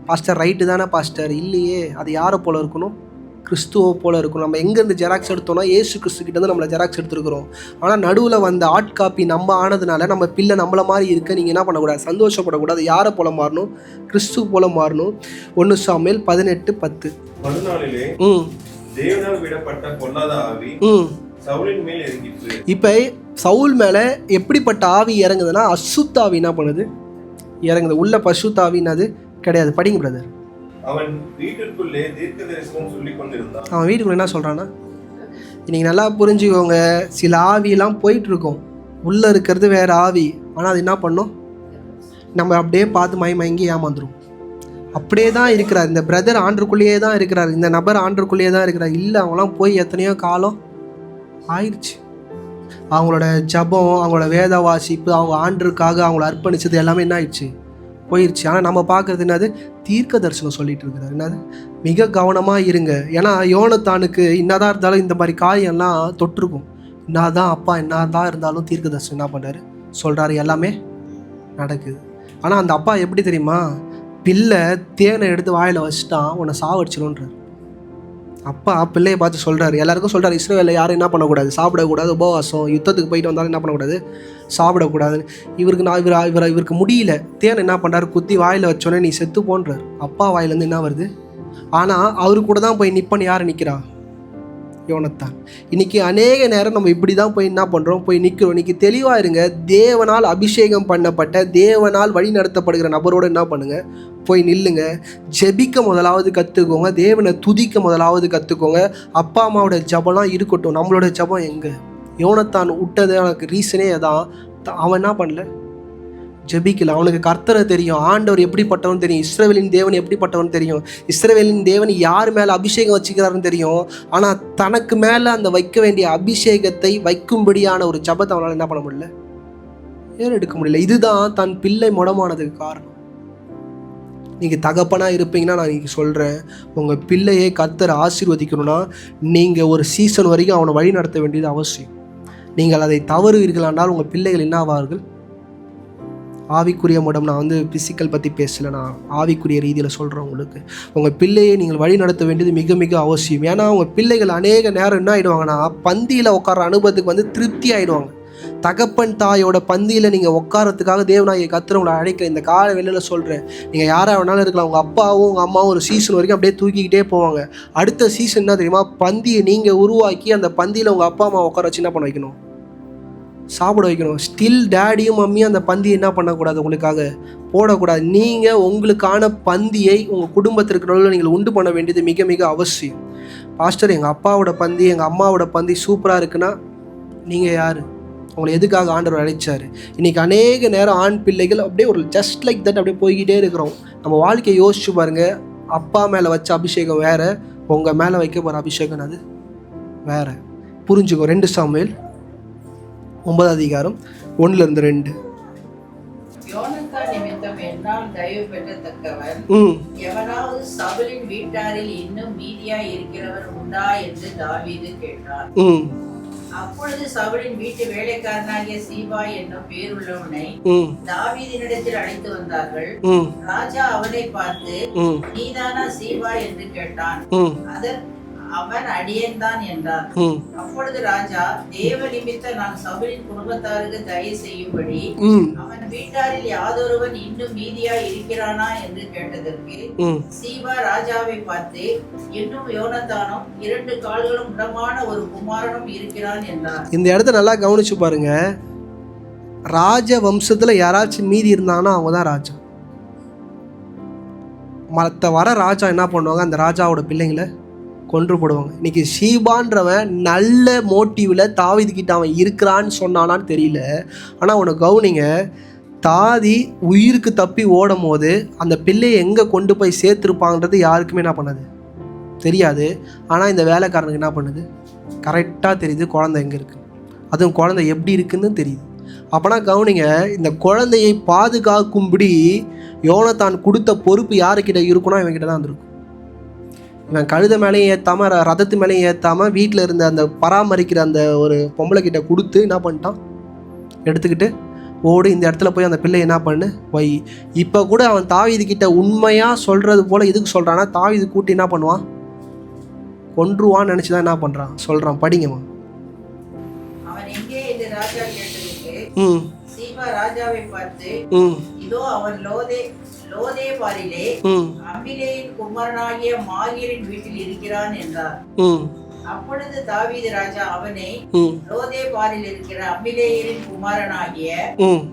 பாஸ்டர் ரைட்டு தானே பாஸ்டர்? இல்லையே, அது யாரை போல் இருக்கணும்? கிறிஸ்துவ போல் இருக்கணும். நம்ம எங்கேருந்து ஜெராக்ஸ் எடுத்தோம்னா ஏசு கிறிஸ்துக்கிட்டேருந்து நம்மளை ஜெராக்ஸ் எடுத்துருக்கிறோம். ஆனால் நடுவில் வந்த ஆட் காப்பி நம்ம ஆனதுனால நம்ம பிள்ளை நம்மளை மாதிரி இருக்க நீங்கள் என்ன பண்ணக்கூடாது? சந்தோஷப்படக்கூடாது. யாரை போல் மாறணும்? கிறிஸ்துவ போல் மாறணும். 1 சாமுவேல் 18:10. மறுநாளிலே தேவனால் விடப்பட்ட பொல்லாத ஆவி சவுலின் மேல் இறங்கிற்று. இப்போ சவுல் மேலே எப்படிப்பட்ட ஆவி இறங்குதுன்னா அசுத்தாவி என்ன பண்ணுது? இறங்குது. உள்ள பசுத்தாவின்னு கிடையாது. படிங்க பிரதர். அவன் வீட்டுக்குள்ளே தீர்க்கதரிசனம் சொல்லிக் கொண்டிருந்தான். அவன் வீட்டுக்குள்ள என்ன சொல்கிறான்னா, இன்னைக்கு நல்லா புரிஞ்சுக்கோங்க, சில ஆவியெல்லாம் போயிட்டு இருக்கோம். உள்ளே இருக்கிறது வேறு ஆவி. ஆனால் அது என்ன பண்ணும்? நம்ம அப்படியே பார்த்து மயங்கி ஏமாந்துடும். அப்படியே தான் இருக்கிறார். இந்த பிரதர் ஆண்டருக்குள்ளேயே தான் இருக்கிறார், இந்த நபர் ஆண்டருக்குள்ளேயே தான் இருக்கிறார். இல்லை, அவங்களாம் போய் எத்தனையோ காலம் ஆயிடுச்சு. அவங்களோட ஜபம், அவங்களோட வேத வாசிப்பு, அவங்க ஆண்டருக்காக அவங்கள அர்ப்பணிச்சது எல்லாமே என்ன ஆயிடுச்சு? போயிடுச்சு. ஆனால் நம்ம பார்க்குறது என்னது? தீர்க்க தரிசனம் சொல்லிட்டு இருக்கிறார். என்னது? மிக கவனமாக இருங்க. ஏன்னா யோனத்தானுக்கு என்னதான் இருந்தாலும் இந்த மாதிரி காரியம்லாம் தொட்டிருக்கும். என்னதான் அப்பா என்னதான் இருந்தாலும் தீர்க்க தரிசனம் என்ன பண்ணுறாரு? சொல்கிறாரு, எல்லாமே நடக்குது. ஆனால் அந்த அப்பா எப்படி தெரியுமா? பிள்ளை தேனை எடுத்து வாயில் வச்சுட்டான், உன்னை சாவடிச்சிடும்ன்றார். அப்பா பிள்ளையை பார்த்து சொல்கிறாரு, எல்லாருக்கும் சொல்கிறார், இஸ்ரவேலில் யாரும் என்ன பண்ணக்கூடாது? சாப்பிடக்கூடாது, உபவாசம், யுத்தத்துக்கு போயிட்டு வந்தாலும் என்ன பண்ணக்கூடாது? சாப்பிடக்கூடாதுன்னு. இவருக்கு முடியல. தேனை என்ன பண்ணுறாரு? குத்தி வாயில் வச்சோன்னே நீ செத்து போன்றார். அப்பா வாயிலேருந்து என்ன வருது? ஆனால் அவரு கூட தான் போய் நிற்பன்னு யார் நிற்கிறா? யோனத்தான். இன்னைக்கு அநேக நேரம் நம்ம இப்படி தான் போய் என்ன பண்ணுறோம்? போய் நிற்கிறோம். இன்னைக்கு தெளிவாக இருங்க. தேவனால் அபிஷேகம் பண்ணப்பட்ட, தேவனால் வழி நடத்தப்படுகிற நபரோடு என்ன பண்ணுங்க? போய் நில்லுங்க. ஜெபிக்க முதலாவது கற்றுக்கோங்க. தேவனை துதிக்க முதலாவது கற்றுக்கோங்க. அப்பா அம்மாவோட ஜபம்லாம் இருக்கட்டும். நம்மளோட ஜபம் எங்கே? யோனத்தான் விட்டது எனக்கு ரீசனே அதான். அவன் என்ன பண்ணல? ஜெபிக்கல. அவனுக்கு கர்த்தரை தெரியும், ஆண்டவர் எப்படிப்பட்டவன் தெரியும், இஸ்ரவேலின் தேவன் எப்படிப்பட்டவன் தெரியும், இஸ்ரவேலின் தேவன் யார் மேலே அபிஷேகம் வச்சுக்கிறாருன்னு தெரியும். ஆனால் தனக்கு மேலே அந்த வைக்க வேண்டிய அபிஷேகத்தை வைக்கும்படியான ஒரு ஜபத்தை அவனால் என்ன பண்ண முடியல? ஏறெடுக்க முடியல. இதுதான் தன் பிள்ளை முடமானதுக்கு காரணம். நீங்கள் தகப்பனாக இருப்பீங்கன்னா நான் இன்றைக்கி சொல்கிறேன், உங்கள் பிள்ளையை கர்த்தரை ஆசீர்வதிக்கணும்னா நீங்கள் ஒரு சீசன் வரைக்கும் அவனை வழி நடத்த வேண்டியது அவசியம். நீங்கள் அதை தவறுவீர்களானால் உங்கள் பிள்ளைகள் என்ன ஆவார்கள்? ஆவிக்குரிய முடம். நான் பிசிக்கல் பற்றி பேசலை, நான் ஆவிக்குரிய ரீதியில் சொல்கிறேன். உங்களுக்கு உங்கள் பிள்ளையை நீங்கள் வழி நடத்த வேண்டியது மிக மிக அவசியம். ஏன்னா உங்கள் பிள்ளைகள் அநேக நேரம் என்ன ஆகிடுவாங்கன்னா, பந்தியில் உட்கார அனுபவத்துக்கு திருப்தி ஆகிடுவாங்க. தகப்பன் தாயோட பந்தியில் நீங்கள் உட்காரத்துக்காக தேவனாகிய கர்த்தர் உங்களை அழைக்க இந்த கால வேளையில் சொல்கிறேன். நீங்கள் யாராக வேணாலும் இருக்கலாம். உங்கள் அப்பாவும் உங்கள் அம்மாவும் ஒரு சீசன் வரைக்கும் அப்படியே தூக்கிக்கிட்டே போவாங்க. அடுத்த சீசன் என்ன தெரியுமா? பந்தியை நீங்கள் உருவாக்கி அந்த பந்தியில் உங்கள் அப்பா அம்மா உட்கார வச்சு என்ன பண்ண வைக்கணும்? சாப்பிட வைக்கணும். ஸ்டில் டேடியும் மம்மியும் அந்த பந்தியை என்ன பண்ணக்கூடாது? உங்களுக்காக போடக்கூடாது. நீங்கள் உங்களுக்கான பந்தியை உங்கள் குடும்பத்திற்கு நடுவில் நீங்கள் உண்டு பண்ண வேண்டியது மிக மிக அவசியம். பாஸ்டர், எங்கள் அப்பாவோட பந்தி, எங்கள் அம்மாவோட பந்தி சூப்பராக இருக்குன்னா நீங்கள் யார்? உங்களை எதுக்காக ஆண்டவர் அழைச்சார்? இன்றைக்கி அநேக நேரம் ஆண் பிள்ளைகள் அப்படியே ஒரு ஜஸ்ட் லைக் தட் அப்படியே போய்கிட்டே இருக்கிறோம். நம்ம வாழ்க்கையை யோசிச்சு பாருங்கள். அப்பா மேலே வச்ச அபிஷேகம் வேறு, உங்கள் மேலே வைக்க போகிற அபிஷேகம் அது வேறு. புரிஞ்சுக்கோ. 2 சாமுவேல் 9:1-2. யோனத்தான் நிமித்தம் என்னால் தயவு பெற்றத்தக்கவன் எவனாவது சவுலின் வீட்டாரில் இன்னும் மீதியாய் இருக்கிறவர் உண்டா என்று தாவீது கேட்டார். அப்பொழுது சவுலின் வீட்டு வேலைக்காரனாகிய சீபா என்னும் பேருள்ளவனை தாவீதினிடத்தில் அழைத்து வந்தார்கள். ராஜா அவனை பார்த்து, நீதானா சீபா என்று கேட்டான். அவன் அடியேன்தான் என்றார். அப்பொழுது ராஜா, தேவ நிமித்த நான் சவுலின் குடும்பத்தாருக்கு தயவு செய்யும்படி அவன் வீட்டாரில் யாதொருவன் இன்னும் மீதியாய் இருக்கிறானா என்று கேட்டதற்கு சீபா ராஜாவை பார்த்து, இன்னும் யோனத்தானும் 2 கால்களும் உடமான ஒரு குமாரனும் இருக்கிறான் என்றார். இந்த இடத்த நல்லா கவனிச்சு பாருங்க. ராஜ வம்சத்தில் யாராச்சும் மீதி இருந்தாங்கன்னா அவங்க தான் ராஜா. மற்ற வர ராஜா என்ன பண்ணுவாங்க, அந்த ராஜாவோட பிள்ளைங்களை கொன்று போடுவாங்க. இன்னைக்கு ஷீபான்றவன் நல்ல மோட்டிவில் தாவீதுகிட்ட அவன் இருக்கிறான்னு சொன்னானான்னு தெரியல. ஆனால் அவனை கவனிங்க, தாதி உயிருக்கு தப்பி ஓடும் போது அந்த பிள்ளையை எங்கே கொண்டு போய் சேர்த்துருப்பாங்கன்றது யாருக்குமே என்ன பண்ணது தெரியாது. ஆனால் இந்த வேலைக்காரனுக்கு என்ன பண்ணுது, கரெக்டாக தெரியுது குழந்தை எங்கே இருக்குது, அதுவும் குழந்தை எப்படி இருக்குன்னு தெரியுது. அப்போனா கவனிங்க, இந்த குழந்தையை பாதுகாக்கும்படி யோனத்தான் கொடுத்த பொறுப்பு யாருக்கிட்ட இருக்குன்னா இவன்கிட்ட தான் இருந்திருக்கும். இவன் கழுதை மேலேயும் ஏற்றாமல் ரதத்து மேலேயும் ஏற்றாமல் வீட்டில் இருந்த அந்த பராமரிக்கிற அந்த ஒரு பொம்பளை கிட்ட கொடுத்து என்ன பண்ணிட்டான், எடுத்துக்கிட்டு ஓடு இந்த இடத்துல போய் அந்த பிள்ளை என்ன பண்ணு வை. இப்போ கூட அவன் தாவீதுகிட்ட உண்மையாக சொல்கிறது போல் எதுக்கு சொல்கிறான்னா, தாவீது கூட்டி என்ன பண்ணுவான், கொன்றுவான்னு நினச்சி தான் என்ன பண்ணுறான் சொல்கிறான். படிங்கம்மா. அவன் எங்கே என்று ராஜா கேட்டதுக்கு சீபா ராஜாவை பார்த்து, இதோ அவன் லோதேபாரிலே அபிலேயின் குமாரனாகிய மாகீரின் வீட்டில் இருக்கிறான் என்றார். அப்பொழுது தாவீது ராஜா அவனை லோதேபாரில் இருக்கிற அபிலேயரின் குமாரனாகிய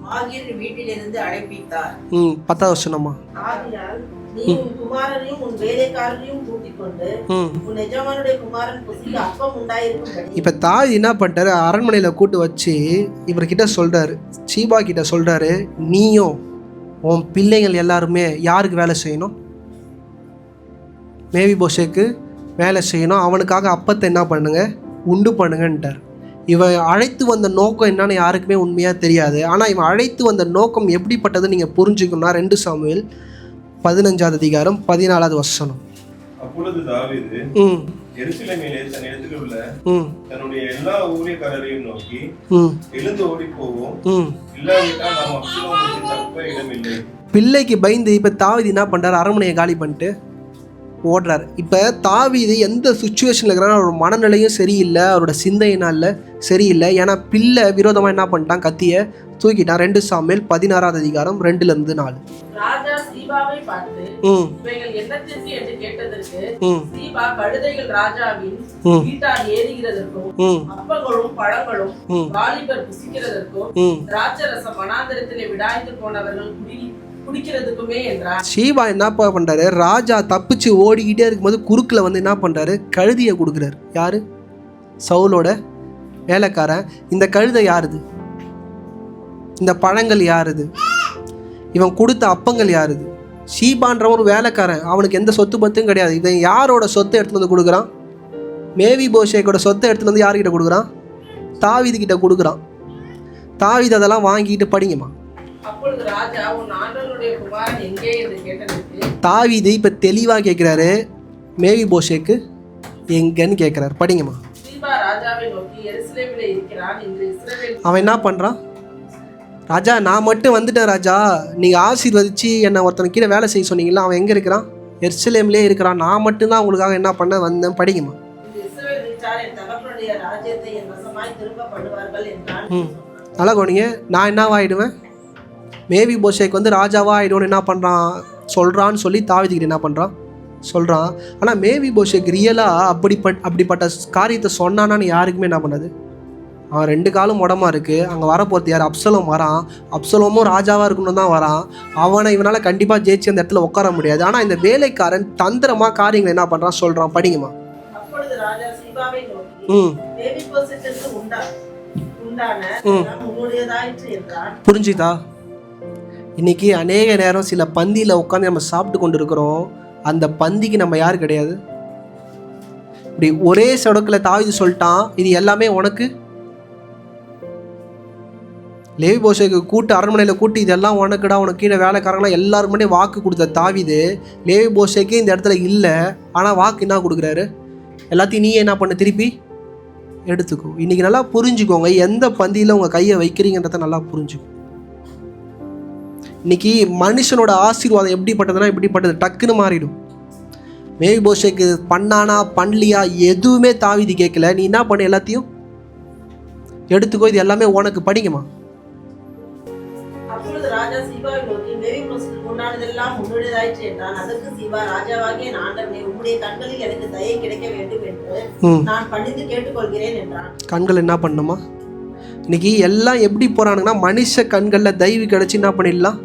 மாகீரின் வீட்டிலிருந்து அழைப்பித்தார். 10வது வசனமா, ஆகையால் நீ உன் குமாரனையும் உன் வேலைக்காரனையும் கூட்டிக் கொண்டு உன் எஜமானுடைய குமாரன் புசிக்கு அப்பம் உண்டாயிருக்கும். இப்ப தாவீது என்ன பண்ணிட்டாரு, அரண்மனையில கூட்டு வச்சு இவர்கிட்ட சொல்றாரு, சீபா கிட்ட சொல்றாரு, நீயும் உன் பிள்ளைகள் எல்லாருமே யாருக்கு வேலை செய்யணும், மேவிபோஷேக்கு வேலை செய்யணும், அவனுக்காக அப்பத்தை என்ன பண்ணுங்க உண்டு பண்ணுங்கன்ட்டார். இவன் அழைத்து வந்த நோக்கம் என்னன்னு யாருக்குமே உண்மையாக தெரியாது. ஆனால் இவன் அழைத்து வந்த நோக்கம் எப்படிப்பட்டது நீங்கள் புரிஞ்சுக்கணும்னா 2 சாமுவேல் 15வது அதிகாரம் 14வது வசனம். அப்பொழுது தாவீது எருசலேமிலே தன் இடத்தில் உள்ள தன்னுடைய எல்லா ஊழியக்காரரையும் நோக்கி, எழுந்து ஓடி போவோம், இல்லாவிட்டால் நாம் அப்சலோமுக்கு தப்ப இடமில்லை. பிள்ளைக்கு பயந்து இப்போ தாவீது என்ன பண்ணுறாரு, அரண்மனையை காலி பண்ணிட்டு ஓடுறார். இப்போ தாவீது எந்த சுச்சுவேஷனில் இருக்கிறாரு, அவரோட மனநிலையும் சரியில்லை, அவரோட சிந்தையினால சரியில்லை. ஏன்னா பிள்ளை விரோதமாக என்ன பண்ணிட்டான், கத்தியை தூக்கிட்டான். 2 சாமுவேல் 16வது அதிகாரம் 2-4. ராஜா சீபாவை பார்த்து இவைகள் என்னத்திற்கு என்று கேட்டதற்கு, சீபா கழுதைகள் ராஜாவின் வீட்டால் ஏறுகிறதற்கும் அப்பங்களும் பழங்களும் வாலிபர் புசிக்கிறதற்கும் திராட்சரசம் வனாந்தரத்திலே விடாய்ந்து போனவர்கள் குடிக்கிறதுக்குமே என்றார். சீபா என்ன பண்றாரு, ராஜா தப்பிச்சு ஓடிக்கிட்டே இருக்கும்போது குறுக்கில் வந்து என்ன பண்றாரு, கழுதியை கொடுக்குறாரு. யாரு, சவுலோட வேலைக்காரன். இந்த கழுதை யாருது, இந்த பழங்கள் யாருது, இவன் கொடுத்த அப்பங்கள் யாருது. ஷீபான்ற ஒரு வேலைக்காரன், அவனுக்கு எந்த சொத்து பத்தும் கிடையாது. இவன் யாரோட சொத்தை எடுத்துகிட்டு வந்து கொடுக்குறான், மேவிபோஷேக்கோட சொத்தை எடுத்துகிட்டு வந்து யார்கிட்ட கொடுக்குறான், தாவீது கிட்ட கொடுக்குறான். தாவீது அதெல்லாம் வாங்கிட்டு படிங்கம்மா. அப்பொழுது ராஜா உன் ஆண்டவனுடைய குமாரன் எங்கே என்று கேட்டதற்கு, தாவீது இப்போ தெளிவாக கேட்குறாரு, மேவிபோஷேக்கு எங்கன்னு கேட்குறாரு. படிங்கம்மா. சீபா ராஜாவை நோக்கி, எருசலேமிலே இருக்கிறான் என்று இஸ்ரவேல். அவன் என்ன பண்ணுறான், ராஜா நான் மட்டும் வந்துட்டேன் ராஜா, நீங்கள் ஆசீர்வதிச்சு என்னை ஒருத்தனை கீழே வேலை செய்ய சொன்னீங்களா, அவன் எங்கே இருக்கிறான், எருசலேம்லேயே இருக்கிறான், நான் மட்டும்தான் உங்களுக்காக என்ன பண்ண வந்தேன். படிங்கம்மா. இஸ்ரவேல் வீட்டார் என் தகப்பனுடைய ராஜ்யத்தை என் வசமாய் திரும்ப பண்ணுவார்கள் என்றான். நல்லா கவனிங்க, நான் என்னவாயிடுவேன், மேவிபோஷேக்கு வந்து ராஜாவாக ஆகிடுவோன்னு என்ன பண்ணுறான் சொல்கிறான்னு சொல்லி தாவீதுகிட்ட என்ன பண்ணுறான் சொல்கிறான். ஆனால் மேவிபோஷேக்கு ரியலாக அப்படிப்பட்ட காரியத்தை சொன்னான்னு யாருக்குமே என்ன பண்ணாது. அவன் 2 காலும் உடம்பா இருக்குது, அங்கே வரப்போகிறது யார், அப்சலோம் வரான். அப்சலோமும் ராஜாவாக இருக்கணும் தான் வரான். அவனை இவனால் கண்டிப்பாக ஜெயிச்சு அந்த இடத்துல உட்கார முடியாது. ஆனால் இந்த வேலைக்காரன் தந்திரமாக காரியங்களை என்ன பண்ணுறான் சொல்கிறான். படிங்கம்மா. அப்பொழுது ராஜா சீபாவை நோக்கி, மேவிபோஷேத்திற்கு உண்டான உன்னுடையதாயிற்று என்றான். புரிஞ்சுதா? இன்றைக்கி அநேக நேரம் சில பந்தியில் உட்காந்து நம்ம சாப்பிட்டு கொண்டு இருக்கிறோம். அந்த பந்திக்கு நம்ம யார் கிடையாது. இப்படி ஒரே சொடக்கில் தாவீது சொல்லிட்டான், இது எல்லாமே உனக்கு. லேவிபோஷேக்கு கூட்டு அரண்மனையில் கூட்டு இதெல்லாம் உனக்குடா, உனக்கு கீழே வேலைக்காரங்களாம் எல்லாருமே வாக்கு கொடுத்த தாவீது லேவிபோஷேக்கே இந்த இடத்துல இல்லை. ஆனால் வாக்கு என்ன கொடுக்குறாரு, எல்லாத்தையும் நீயே என்ன பண்ண திருப்பி எடுத்துக்கோ. இன்றைக்கி நல்லா புரிஞ்சுக்கோங்க, எந்த பந்தியில் உங்கள் கையை வைக்கிறீங்கன்றத நல்லா புரிஞ்சுக்கோ. இன்னைக்கு மனுஷனோட ஆசீர்வாதம் எப்படிப்பட்டதுன்னா இப்படிப்பட்டது டக்குன்னு மாறிடும். மேவிபோஷேக்கு பண்ணானா பண்ணலியா எதுவுமே தாவீது கேட்கல. நீ என்ன பண்ண, எல்லாத்தையும் எடுத்துக்கோ, இது எல்லாமே உனக்கு. படிங்கம்மா. அப்பொழுது ராஜா சீபாவை நோக்கி, மேவிபோஷேத்துக்கு உண்டானதெல்லாம் உன்னுடையதாயிற்று என்றான். அதற்கு சீபா, ராஜாவாகிய ஆண்டவனே, உம்முடைய கண்களில் எனக்கு தயை கிடைக்க வேண்டும் என்று நான் பணிந்து கேட்டுக்கொள்கிறேன் என்றான். கண்கள் என்ன பண்ணுமா, இன்னைக்கு எல்லாம் எப்படி போகிறானுங்கன்னா மனுஷ கண்களில் தயவு கிடச்சி என்ன பண்ணிடலாம்.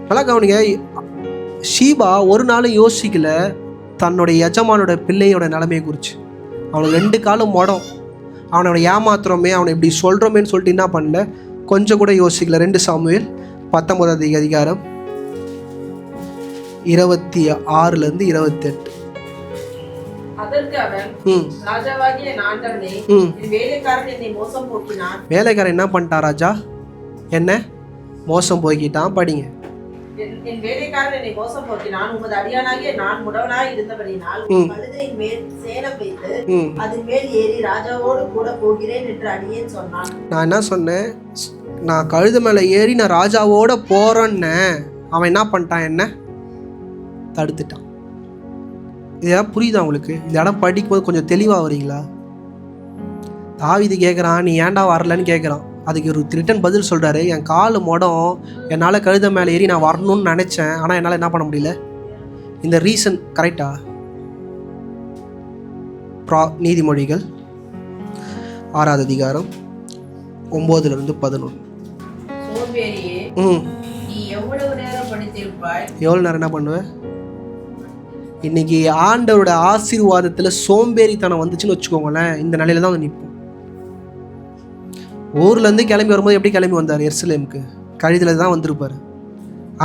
நல்லா கவனிங்க, ஷீபா ஒரு நாளும் யோசிக்கல தன்னுடைய எஜமானோட பிள்ளையோட நிலைமையை குறித்து. அவனுக்கு 2 காலும் மொடம், அவனோட ஏமாத்துறோமே, அவனை இப்படி சொல்கிறோமேன்னு சொல்லிட்டு என்ன பண்ணல, கொஞ்சம் கூட யோசிக்கல. 2 சாமுவேல் 19 அதிகாரம் 26 28. அதற்கு அவன், ராஜாவாகிய ஆண்டவனே, என் வேலைக்காரன் என்னை மோசம் போக்கினான். வேலைக்காரன் என்ன பண்ணிட்டான் ராஜா? என்ன மோசம் போக்கிட்டான்? படிங்க. என் வேலைக்காரன் என்னை மோசம் போக்கினான். உமது அடியானாகிய நான் முடவனாய் இருந்தபடினால் கழுதையின் மேல் சேணம் வைத்து அதன் மேல் ஏறி ராஜாவோடு கூட போகிறேன் என்று அடியேன் சொன்னான். நான் என்ன சொன்னேன்? நான் கழுதை மேலே ஏறி நான் ராஜாவோட போறேன்னு. அவன் என்ன பண்ணிட்டான்? என்ன தடுத்துட்டான். இதெல்லாம் புரியுதா உங்களுக்கு? இந்த இடம் படிக்கும்போது கொஞ்சம் தெளிவாக வரீங்களா? தாவீது கேட்குறான், நீ ஏன்டா வரலன்னு கேட்குறான். அதுக்கு ஒரு ரிட்டன் பதில் சொல்கிறாரு, என் கால் மொடம், என்னால் கழுதை மேலே ஏறி நான் வரணும்னு நினச்சேன், ஆனால் என்னால் என்ன பண்ண முடியல. இந்த ரீசன் கரெக்டா? நீதிமொழிகள் 6 அதிகாரம் 9-11. எவ்வளோ நேரம் என்ன பண்ணுவேன்? இன்னைக்கு ஆண்டவரோட ஆசீர்வாதத்தில் சோம்பேறித்தனம் வந்துச்சுன்னு வச்சுக்கோங்களேன், இந்த நிலையில தான் வந்து நிற்போம். ஊர்லேருந்து கிளம்பி வரும்போது எப்படி கிளம்பி வந்தார்? எருசலேமுக்கு கழுதில் தான் வந்திருப்பார்.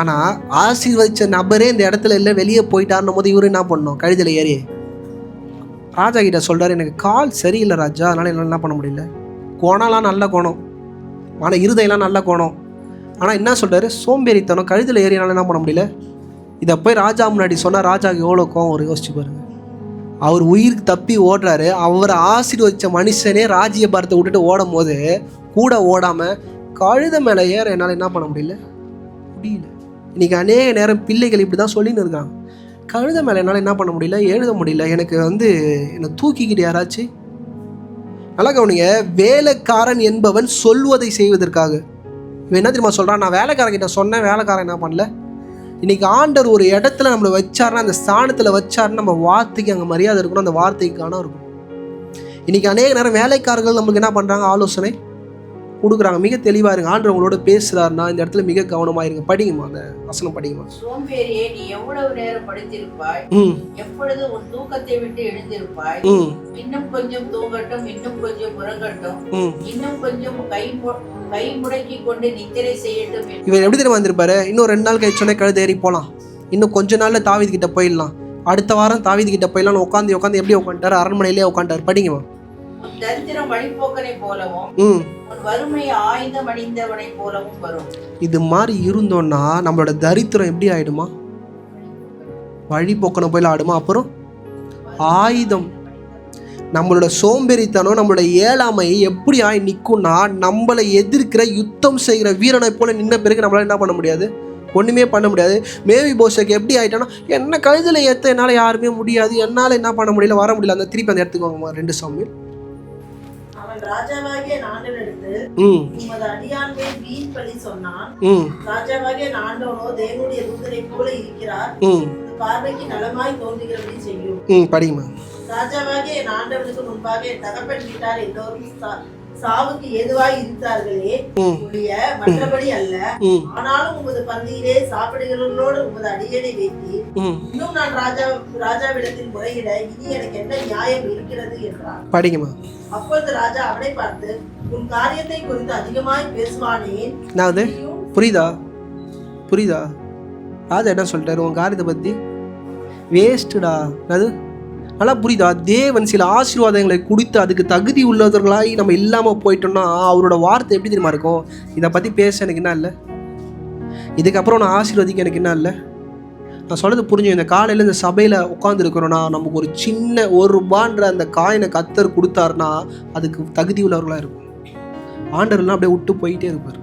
ஆனால் ஆசீர்வதிச்ச நபரே இந்த இடத்துல இல்லை, வெளியே போயிட்டாருன்னும் போது இவரு என்ன பண்ணோம்? கழுதில் ஏறி ராஜா கிட்ட சொல்கிறார், எனக்கு கால் சரியில்லை ராஜா, அதனால் என்னால் என்ன பண்ண முடியல. கோணம்லாம் நல்ல கோணம், ஆனால் இருதையெல்லாம் நல்ல கோணம். ஆனால் என்ன சொல்கிறாரு? சோம்பேறித்தனம், கழுதில் ஏறினாலும் என்ன பண்ண முடியல. இதை போய் ராஜா முன்னாடி சொன்னால் ராஜாவுக்கு எவ்வளோ கோவம் ஒரு யோசிச்சு பாருங்க. அவர் உயிருக்கு தப்பி ஓடுறாரு. அவரை ஆசீர்வதிச்ச மனுஷனே ராஜ்யபாரத்தை விட்டுட்டு ஓடும் போது கூட ஓடாமல் கழுதை மேலே ஏற என்னால் என்ன பண்ண முடியல. இன்றைக்கி அநேக நேரம் பிள்ளைகள் இப்படி தான் சொல்லின்னு இருக்காங்க, கழுதை மேலே என்னால் என்ன பண்ண முடியல, எழுத முடியல, எனக்கு என்னை தூக்கிக்கிட்டு யாராச்சும். நல்லா கவனிங்க, வேலைக்காரன் என்பவன் சொல்வதை செய்வதற்காக. இவன் என்ன தெரியுமா சொல்கிறான்? நான் வேலைக்காரங்கிட்ட சொன்னேன், வேலைக்காரன் என்ன பண்ணல. இன்றைக்கி ஆண்டர் ஒரு இடத்துல நம்மளை வச்சாருன்னா, அந்த ஸ்தானத்தில் வச்சாருன்னா நம்ம வார்த்தைக்கு அங்கே மரியாதை இருக்கணும், அந்த வார்த்தைக்கு காணம் இருக்கும். இன்றைக்கி அநேக நேரம் வேலைக்காரர்கள் நம்மளுக்கு என்ன பண்ணுறாங்க? ஆலோசனை கொடுக்குறாங்க. மிக தெளிவாக இருங்க. ஆண்டர் உங்களோட பேசுகிறாருன்னா இந்த இடத்துல மிக கவனமாக இருங்க. படிங்கம்மா, அந்த வசனம் படிங்கம்மா. சோம்பேறியே, நீ எவ்வளவு நேரம் படித்திருப்பாய்? எப்பொழுது உன் தூக்கத்தை விட்டு எழுந்திருப்பாய்? இன்னும் கொஞ்சம் தூங்கட்டும், இன்னும் கொஞ்சம் உறங்கட்டும், இன்னும் கொஞ்சம் கை முடக்கி கொண்டு நித்திரை செய்யட்டும். இவர் எப்படி தெரியுமா வந்திருப்பாரு? இன்னும் 2 நாள் கழிச்சோன்னே கழுதை ஏறி போகலாம், இன்னும் கொஞ்ச நாள்ல தாவீது கிட்ட போயிடலாம், அடுத்த வாரம் தாவீது கிட்ட போயிடலாம். உட்காந்து எப்படி உட்காந்துட்டாரு? அரண்மனையிலே உட்காந்துட்டாரு. படிங்கம்மா. தரித்திரம் வழிபோக்கனை போலவும் உன் வறுமை ஆயுதம் அணிந்தவனை போலவும் வரும். இது மாதிரி இருந்தோம்னா நம்மளோட தரித்திரம் எப்படி ஆயிடுமா? வழிபோக்கனை போயில ஆடுமா? அப்புறம் ஆயுதம். நம்மளோட சோம்பேறித்தனம், நம்மளோட ஏழாமை எப்படி ஆகி நிற்கும்னா, நம்மளை எதிர்க்கிற யுத்தம் செய்கிற வீரனை போல நின்ன பிறகு நம்மளால என்ன பண்ண முடியாது? ஒன்றுமே பண்ண முடியாது. மேவி போஷக்கு எப்படி ஆகிட்டான்னா, என்ன கழுதில் ஏற்ற என்னால் யாருமே முடியாது, என்னால் என்ன பண்ண முடியல, வர முடியல. அந்த திருப்பி அந்த இடத்துக்கு வாங்கம்மா. 2 சாமுவேல். அவன் ராஜாவாகிய ஆண்டவனிடத்து உமது அடியான் மேல் வீண் பழி சொன்னான். ராஜாவாகிய ஆண்டவனோ தேவனுடைய தூதரை போல இருக்கிறார், பார்வைக்கு நலமாய் தோன்றுகிறபடி செய்யும். படிங்கம்மா. ராஜாவாகிய ஆண்டவனுக்கு முன்பாக என் தகப்பன் வீட்டார் எல்லோரும் சாவுக்கு ஏதுவாய் இருக்கிறார்களே ஒழிய மற்றபடி அல்ல. ஆனாலும் உமது பந்தியிலே சாப்பிடுகிறவர்களோடு உமது அடியனை வைத்து இன்னும் நான் ராஜாவிடத்தில் முறையிட இனி எனக்கு என்ன நியாயம் இருக்கிறது என்றார். படிங்கம்மா. அப்பொழுது ராஜா அவனை பார்த்து, உன் காரியத்தை குறித்து அதிகமாய் பேசுவானேன். புரியுதா? ராஜா என்ன சொல்லிட்டாரு? உன் காரியத்தை பத்தி வேஸ்டுடா. அது நல்லா புரியுதா? தேவன் சில ஆசீர்வாதங்களை கொடுத்து அதுக்கு தகுதி உள்ளவர்களாய் நம்ம இல்லாமல் போயிட்டோம்னா அவரோட வார்த்தை எப்படி தெரியுமா இருக்கும்? இதை பற்றி பேச எனக்கு என்ன இல்லை, இதுக்கப்புறம் நான் ஆசீர்வதிக்க எனக்கு என்ன இல்லை. நான் சொல்கிறது புரிஞ்சு, இந்த காலையில் இந்த சபையில் உட்காந்துருக்கிறோன்னா நமக்கு ஒரு சின்ன ₹1 அந்த காயினை கத்தர் கொடுத்தாருன்னா அதுக்கு தகுதி உள்ளவர்களாக இருக்கும். ஆண்டர்லாம் அப்படியே விட்டு போயிட்டே இருப்பார்.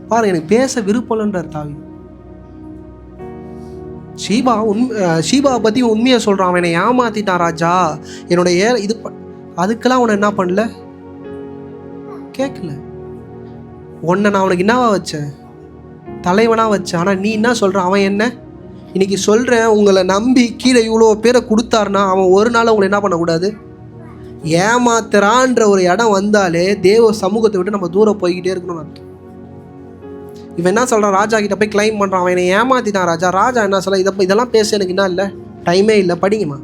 பாருங்க, எனக்கு பேச விருப்பம்ன்றார் தாவீது. ஷீபாவை பற்றி உண்மையை சொல்கிறான். அவனை ஏமாத்திட்டான் ராஜா, என்னுடைய இது அதுக்கெல்லாம் அவனை என்ன பண்ணல, கேட்கல. உன்னை நான் அவனுக்கு என்னவா வச்சேன்? தலைவனாக வச்சேன். ஆனால் நீ என்ன சொல்கிறான்? அவன் என்ன இன்னைக்கு சொல்கிறேன், உங்களை நம்பி கீழே இவ்வளோ பேரை கொடுத்தாருன்னா அவன் ஒரு நாள் உங்களை என்ன பண்ணக்கூடாது, ஏமாத்துறான்ற ஒரு இடம் வந்தாலே தேவ சமூகத்தை விட்டு நம்ம தூரம் போய்கிட்டே இருக்கணும்னு அர்த்தம். இவன் என்ன சொல்கிறான், ராஜா கிட்ட போய் கிளைம் பண்ணுறான், அவன் என்னை ஏமாத்திட்டான் ராஜா. ராஜா என்ன சொல்ல, இதெல்லாம் பேச எனக்கு என்ன இல்லை, டைமே இல்லை, படிங்கம்மா.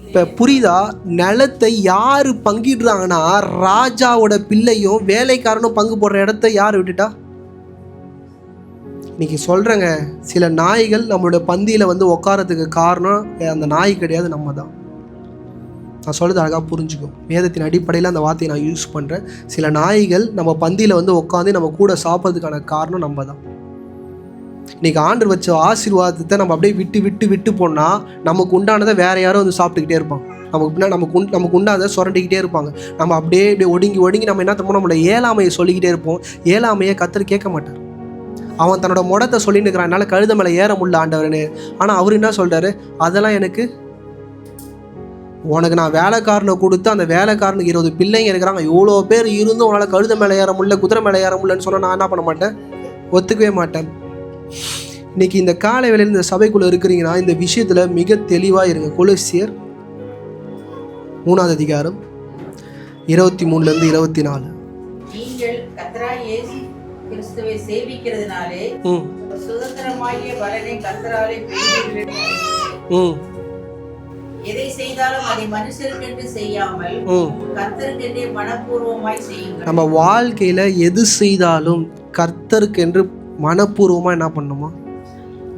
இப்போ புரியுதா? நிலத்தை யார் பங்கிடுறாங்கன்னா ராஜாவோட பிள்ளையும் வேலைக்காரனும் பங்கு போடுற இடத்த யார் விட்டுட்டா? இன்னைக்கு சொல்கிறேங்க, சில நாய்கள் நம்மளோட பந்தியில் வந்து உட்காரத்துக்கு காரணம் அந்த நாய் கிடையாது, நம்ம தான். நான் சொல்கிறது அழகாக புரிஞ்சுக்கும். வேதத்தின் அடிப்படையில் அந்த வார்த்தையை நான் யூஸ் பண்ணுறேன். சில நாய்கள் நம்ம பந்தியில் வந்து உட்காந்து நம்ம கூட சாப்பிட்றதுக்கான காரணம் நம்ம தான். இன்றைக்கி ஆண்டவர் வச்ச ஆசீர்வாதத்தை நம்ம அப்படியே விட்டு போனால் நமக்கு உண்டானதை வேறு யாரும் வந்து சாப்பிட்டுக்கிட்டே இருப்பாங்க. நமக்கு பின்னாடி நமக்கு உண்டானதை சுரண்டிக்கிட்டே இருப்பாங்க. நம்ம அப்படியே ஒடுங்கி நம்ம என்ன தப்போம், நம்மளோட ஏழாமையை சொல்லிக்கிட்டே இருப்போம். ஏழாமையை கர்த்தர் கேட்க மாட்டார். அவன் தன்னோட முடத்தை சொல்லிட்டு இருக்கிறான், என்னால் கழுத மேலே ஏற முடியல ஆண்டவர்னு. ஆனால் அவர் என்ன சொல்கிறாரு, அதெல்லாம் உனக்கு நான் வேலைக்காரனை கொடுத்து அந்த வேலைக்காரனுக்கு 20 பிள்ளைங்க இருக்கிறாங்க, இவ்வளோ பேர் இருந்தும் உன்னால் கழுத மேலே ஏற முடியல, குதிரை மேலே ஏற முடியலன்னு சொன்னால் நான் என்ன பண்ண மாட்டேன், ஒத்துக்கவே மாட்டேன். இன்னைக்கு இந்த காலை வேளையில் இந்த சபைக்குள்ளே இருக்கிறீங்கன்னா இந்த விஷயத்தில் மிக தெளிவாக இருங்க. கொலோசியர் 3ஆம் அதிகாரம் 23 24. நீங்கள் கர்த்தராகிய இயேசு கிறிஸ்துவை சேவிக்கிறதுனாலே சுதந்திரமாகிய பலனை கர்த்தராலே பெறுவீர்கள். எதை செய்தாலும் அதை மனுஷருக்கென்று செய்யாமல் கர்த்தருக்கென்றே மனப்பூர்வமாய் செய்யுங்கள். நம்ம வாழ்க்கையில் எது செய்தாலும் கர்த்தருக்கென்று மனப்பூர்வமாக என்ன பண்ணணுமா,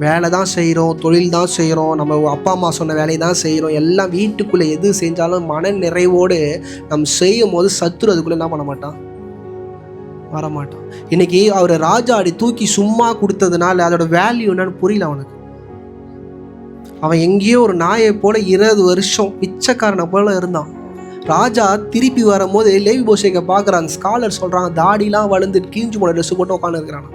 வேலை தான் செய்கிறோம், தொழில் தான் செய்கிறோம், நம்ம அப்பா அம்மா சொன்ன வேலையை தான் செய்கிறோம், எல்லாம் வீட்டுக்குள்ளே எது செஞ்சாலும் மன நிறைவோடு நம்ம செய்யும் போது சத்துரு அதுக்குள்ளே என்ன பண்ண மாட்டான், வரமாட்டான். இன்னைக்கு அவர் ராஜா அடி தூக்கி சும்மா கொடுத்ததுனால அதோட வேல்யூ என்னன்னு புரியல அவனுக்கு. அவன் எங்கேயோ ஒரு நாயை போல 20 வருஷம் பிச்சைக்காரனை போல இருந்தான். ராஜா திருப்பி வரும்போது லேவி போஷேக்கை பார்க்குறாங்க. ஸ்காலர் சொல்கிறாங்க, தாடிலாம் வளர்ந்து கீஞ்சு போன ட்ரெஸ்ஸு போட்டு உட்காந்து இருக்கிறான்.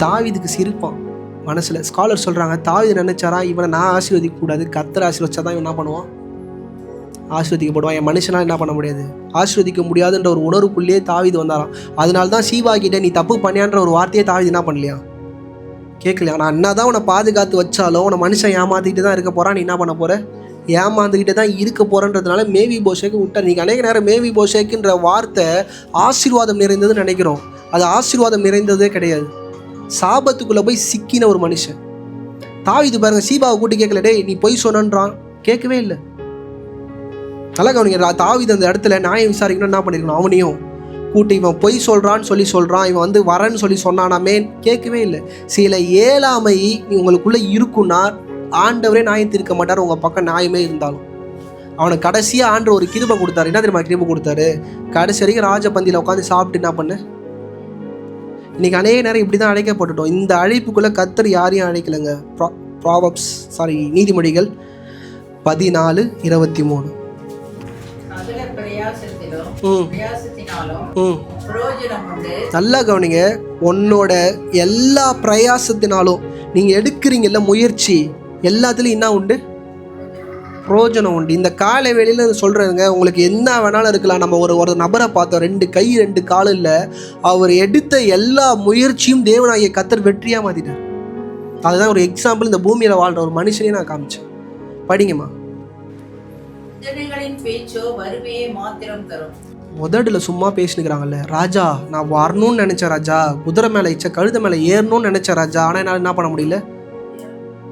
தாவீதுக்கு சிரிப்பான் மனசில். ஸ்காலர் சொல்கிறாங்க, தாவீது நினைச்சாரா, இவனை நான் ஆசீர்வதிக்க கூடாது, கர்த்தர் ஆசீர்வதிச்சா தான் இவன் என்ன பண்ணுவான், ஆசீர்வதிக்கப்படுவான், என் மனுஷனால் என்ன பண்ண முடியாது, ஆசீர்வதிக்க முடியாதுன்ற ஒரு உணர்வுக்குள்ளேயே தாவீது வந்தாராம். அதனால தான் சீபா கிட்ட நீ தப்பு பண்ணியான்ற ஒரு வார்த்தையை தாவீது என்ன பண்ணலையா, கேட்கலையா. நான் என்ன தான் உன்னை பாதுகாத்து வச்சாலும் உன்னை மனுஷன் ஏமாத்திக்கிட்டு தான் இருக்க போகிறான், நீ என்ன பண்ண போகிற, ஏமாந்துக்கிட்டே தான் இருக்க போகிறன்றதுனால மேவி போஷேக்கு விட்டார். நீங்கள் அநேக நேரம் மேவி போஷேக்குன்ற வார்த்தை ஆசீர்வாதம் நிறைந்ததுன்னு நினைக்கிறோம். அது ஆசீர்வாதம் நிறைந்ததே கிடையாது. சாபத்துக்குள்ளே போய் சிக்கின ஒரு மனுஷன். தாவீது பாருங்க, சீபாவை கூட்டி கேட்கல, டேய் நீ பொய் சொன்னான், கேட்கவே இல்லை. நல்லா கவனிங்க, தாவீது அந்த இடத்துல நியாயம் விசாரிக்கணும் என்ன பண்ணியிருக்கணும், அவனையும் கூட்டி இவன் பொய் சொல்கிறான்னு சொல்கிறான், இவன் வந்து வரேன்னு சொன்னானாமே, கேட்கவே இல்லை. சில ஏழாமை உங்களுக்குள்ளே இருக்குன்னா ஆண்டவரே நியாயம் தீர்க்க மாட்டார், உங்கள் பக்கம் நியாயமே இருந்தாலும். அவனுக்கு கடைசியாக ஆண்டவர் ஒரு கிருபை கொடுத்தாரு. என்ன தெரியுமா கிருபை கொடுத்தாரு, கடைசி வரைக்கும் ராஜபந்தியில் உட்காந்து சாப்பிட்டு என்ன பண்ணு. இன்றைக்கி அநேக நேரம் இப்படி தான் அழைக்கப்பட்டுட்டோம். இந்த அழைப்புக்குள்ளே கர்த்தர் யாரையும் அழைக்கலைங்க. நீதிமொழிகள் 14:23. நல்லா கவனிங்க, உன்னோட எல்லா பிரயாசத்தினாலும் நீங்கள் எடுக்கிறீங்கல்ல முயற்சி, எல்லாத்துலேயும் என்ன உண்டு, பிரோஜனம் உண்டு. இந்த காலை வேளையில் சொல்கிறேங்க, உங்களுக்கு என்ன வேணாலும் இருக்கலாம். நம்ம ஒரு நபரை பார்த்தோம், 2 கை 2 கால் இல்லை, அவர் எடுத்த எல்லா முயற்சியும் தேவனாகிய கர்த்தர் வெற்றியாக மாற்றிட்டார். அதுதான் ஒரு எக்ஸாம்பிள். இந்த பூமியில் வாழ்கிற ஒரு மனுஷனையும் நான் காமிச்சேன். படிங்கம்மா. முதல்ல சும்மா பேசினுக்கிறாங்கல்ல, ராஜா நான் வரணும்னு நினச்சேன் ராஜா, குதிரை மேலே இச்ச கழுத மேலே ஏறணும்னு நினச்சேன் ராஜா, ஆனால் என்னால் என்ன பண்ண முடியல.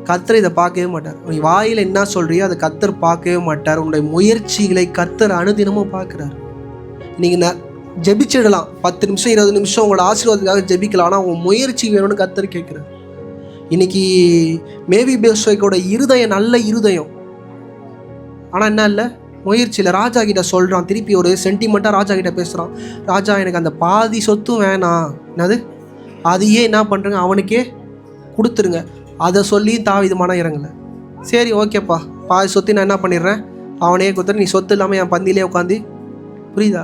கர்த்தர் இதை பார்க்கவே மாட்டார். நீ வாயில் என்ன சொல்றியோ அதை கர்த்தர் பார்க்கவே மாட்டார். உன்னுடைய முயற்சிகளை கர்த்தர் அனுதினமும் பார்க்குறாரு. நீங்கள் ஜெபிச்சிடலாம், 10 நிமிஷம் 20 நிமிஷம் உங்களோட ஆசீர்வாதத்துக்காக ஜெபிக்கலாம், ஆனால் உங்கள் முயற்சி வேணும்னு கர்த்தர் கேட்குறாரு. இன்னைக்கு மேவி பேஸ்வைக்கோட இருதயம் நல்ல இருதயம், ஆனால் என்ன இல்லை, முயற்சியில். ராஜா கிட்ட சொல்கிறான், திருப்பி ஒரு சென்டிமெண்ட்டாக ராஜா கிட்ட பேசுகிறான், ராஜா எனக்கு அந்த பாதி சொத்தும் வேணாம், என்னது அதையே என்ன பண்ணுறேங்க அவனுக்கே கொடுத்துருங்க. அதை சொல்லி தாவீது மனம் இறங்கலை. சரி ஓகேப்பா, பாதி சொத்து நான் என்ன பண்ணிடுறேன், அவனே கொடுத்துரு, நீ சொத்து இல்லாமல் என் பந்தியிலே உட்காந்து, புரியுதா,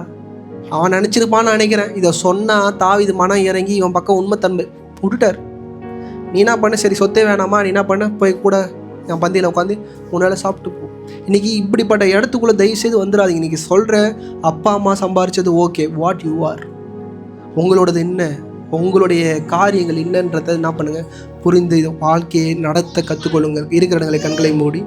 அவன் நினச்சிருப்பான்னு நினைக்கிறேன். இதை சொன்னால் தாவீது மனம் இறங்கி இவன் பக்கம் உண்மைத்தன்மை விட்டுட்டார். நீ என்ன பண்ண, சரி சொத்தே வேணாமா, நீ என்ன பண்ண, போய் கூட என் பந்தியில் உட்காந்து உன்னால் சாப்பிட்டு போ. இன்றைக்கி இப்படிப்பட்ட இடத்துக்குள்ளே தயவுசெய்து வந்துடாதீங்க. இன்றைக்கி சொல்கிறேன், அப்பா அம்மா சம்பாரிச்சது ஓகே, வாட் யூ ஆர், உங்களோடது என்ன, உங்களுடைய காரியங்கள் என்னன்றதை என்ன பண்ணுங்கள், புரிந்து வாழ்க்கையை நடத்த கற்றுக்கொள்ளுங்கள். இருக்கிற இடங்களை கண்களை மூடி